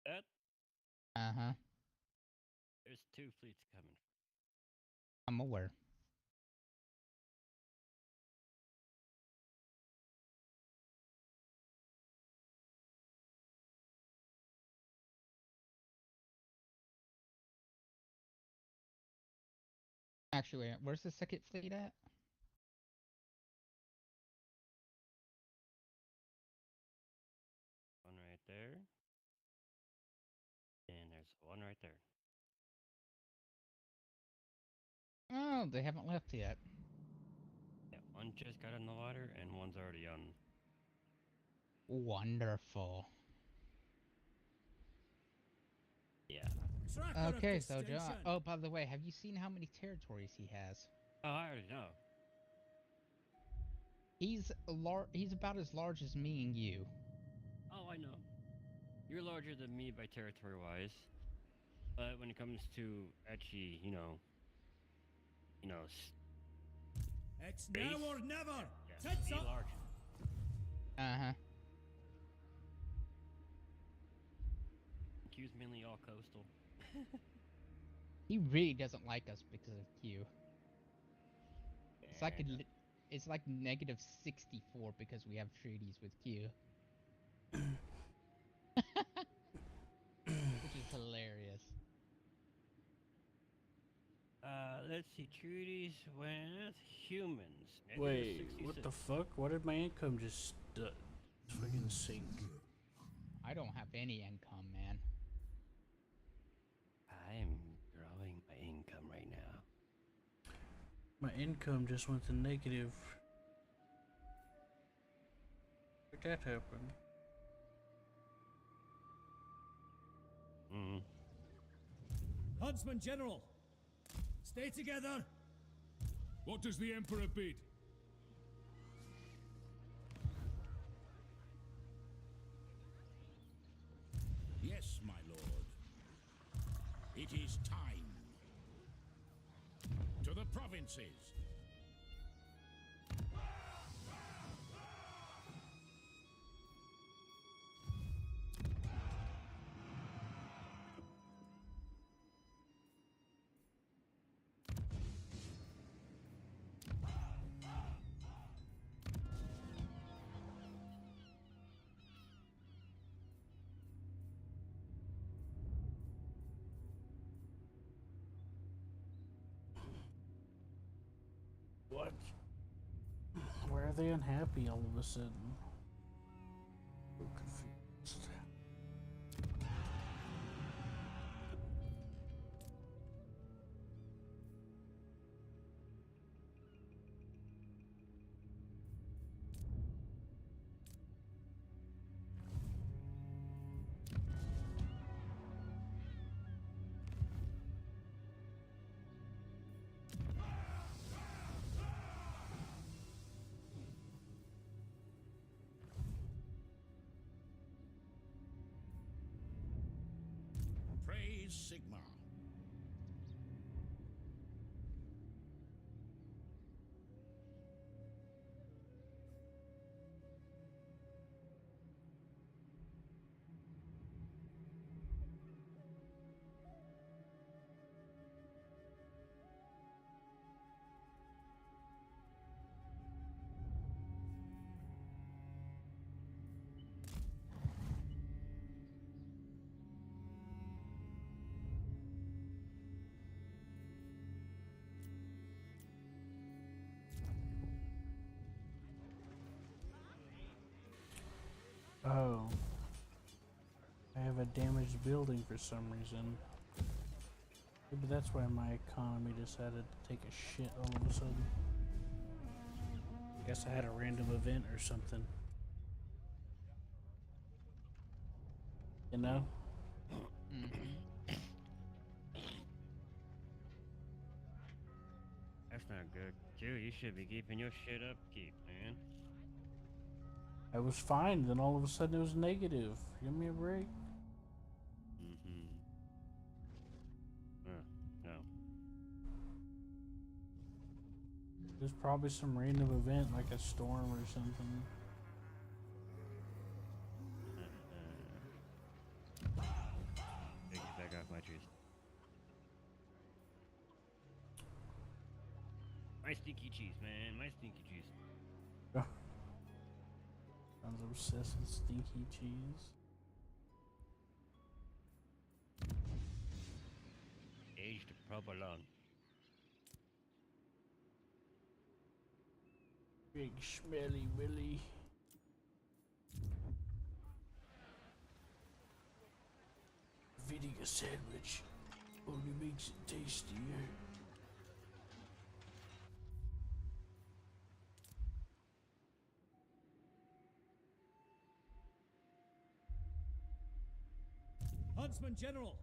That Uh-huh. there's 2 fleets coming. I'm aware. Actually, where's the second fleet at? One right there. And there's one right there. Oh, they haven't left yet. Yeah, one just got in the water and one's already on. Wonderful. Yeah. Tracker Okay, of so John. distinction. Oh, by the way, have you seen how many territories he has? Oh, I already know. He's about as large as me and you. Oh, I know. You're larger than me by territory wise. But when it comes to actually, It's space, now or never. yeah, Tits be up. large. Uh-huh. Q's mainly all coastal. He really doesn't like us because of Q. It's like And, it's like negative 64 because we have treaties with Q. Which is hilarious. let's see, treaties with humans. Wait, what the 66. fuck? Why did my income just fucking sink? I don't have any income, man. I'm growing my income right now. My income just went to negative. How'd that happen? Mm. Huntsman General. Stay together. What does the Emperor bid? Yes, my lord. It is time. To the provinces! What? Why are they unhappy all of a sudden? So confused. is Sigma. Oh. I have a damaged building for some reason. Maybe that's why my economy decided to take a shit all of a sudden. Guess I had a random event or something. You know? That's not good. Dude, you should be keeping your shit upkeep, man. I was fine, then all of a sudden it was negative. Give me a break. Mm-hmm. No. There's probably some random event like a storm or something. Take it back off my trees. My stinky cheese, man. My stinky cheese. Sounds obsessed with stinky cheese. Aged provolone. Big smelly willy. Vinegar sandwich only makes it tastier. Huntsman General.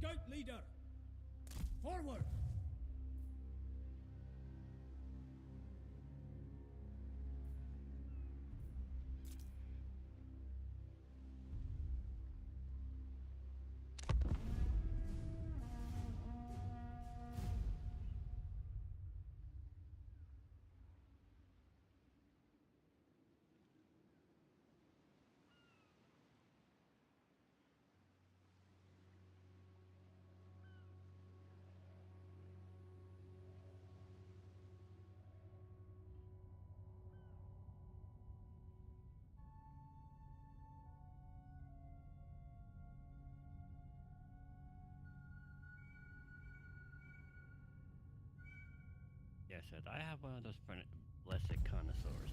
Scout leader! Forward! Yeah, I said I have one of those blessed connoisseurs.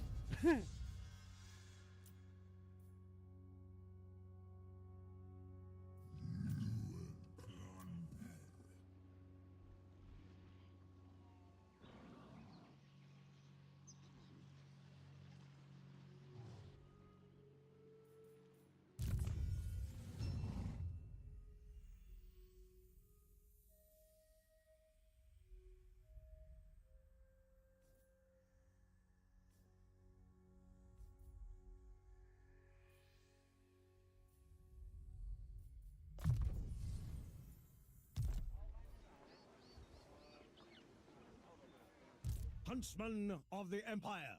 Huntsman of the Empire.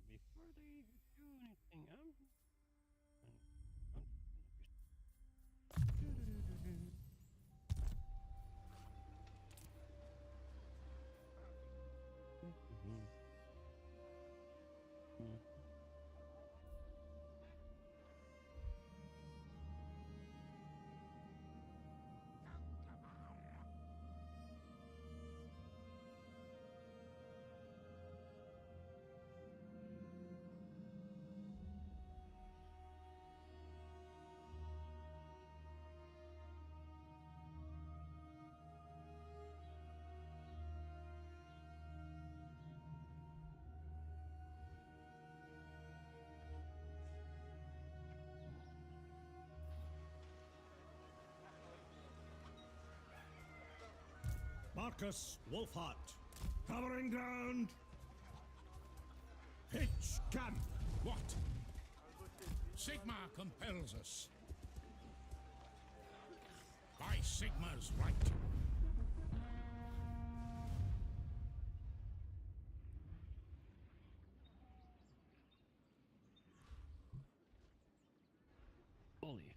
Before they do anything, Marcus Wolfhart. Covering ground. Pitch camp. What? Sigmar compels us. By Sigmar's right. holy.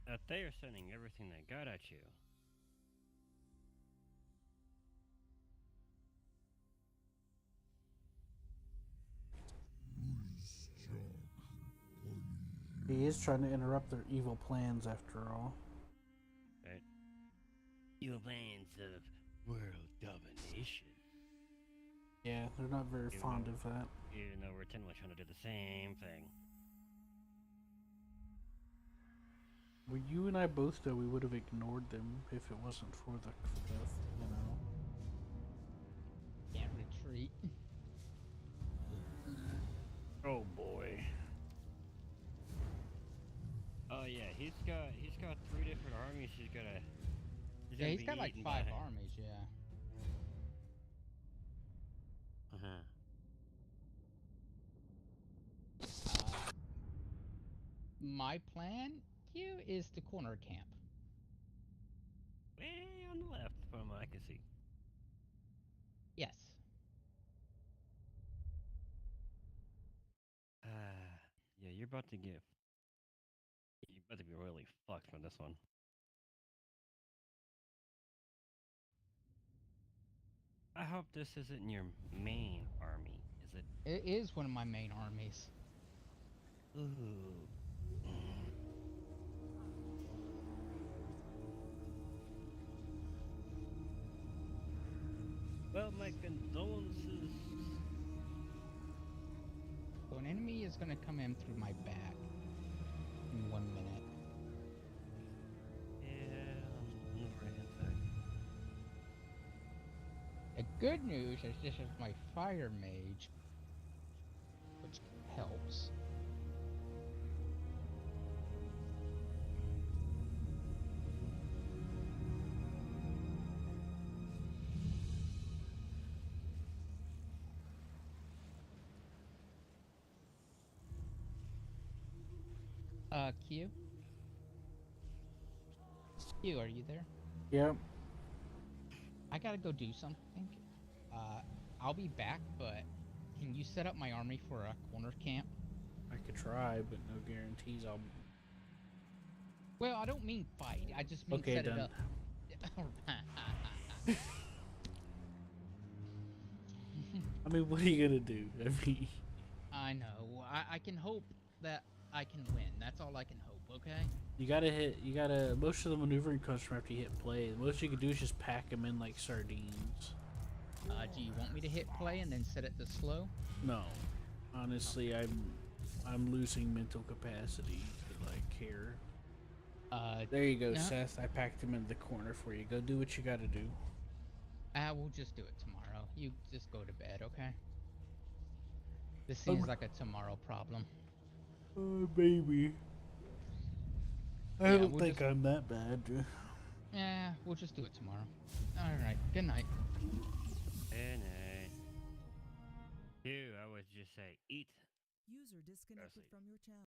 That they are sending everything they got at you. He is trying to interrupt their evil plans after all. Right? Your plans of world domination. Yeah, they're not very Even fond though- of that. Even though we're technically trying to do the same thing. Well, you and I both know we would have ignored them if it wasn't for the cliff, you know. Can't retreat. Oh boy. Oh yeah, he's got 3 different armies. He's Yeah, gonna he's be got like eaten 5 by. armies, yeah. Uh-huh. My plan, Q, is to corner camp. Way on the left, from what I can see. Yes. Yeah, you're about to get. You're about to be really fucked from this one. I hope this isn't your main army. Is it? It is one of my main armies. Ooh. Mm. Well, my condolences. So an enemy is going to come in through my back in 1 minute. Yeah, on the right hand side. A Good news is this is my fire mage, which helps. Q? Q, are you there? Yep. I gotta go do something. I'll be back, but can you set up my army for a corner camp? I could try, but no guarantees I'll... Well, I don't mean fight. I just mean Okay, set done. it up. I mean, what are you gonna do? I mean... I know. I can hope that I can win. That's all I can hope, okay? You gotta, most of the maneuvering comes from after you hit play. Most you can do is just pack them in like sardines. Do you want me to hit play and then set it to slow? No. Honestly, I'm losing mental capacity to like care. There you go, no. Seth. I packed him in the corner for you. Go do what you gotta do. We'll just do it tomorrow. You just go to bed, okay? This seems like a tomorrow problem. Baby. I Yeah, don't we'll think just- I'm that bad. Yeah, we'll just do it tomorrow. Alright, good night. And I would just say eat. User disconnected Seriously. from your channel.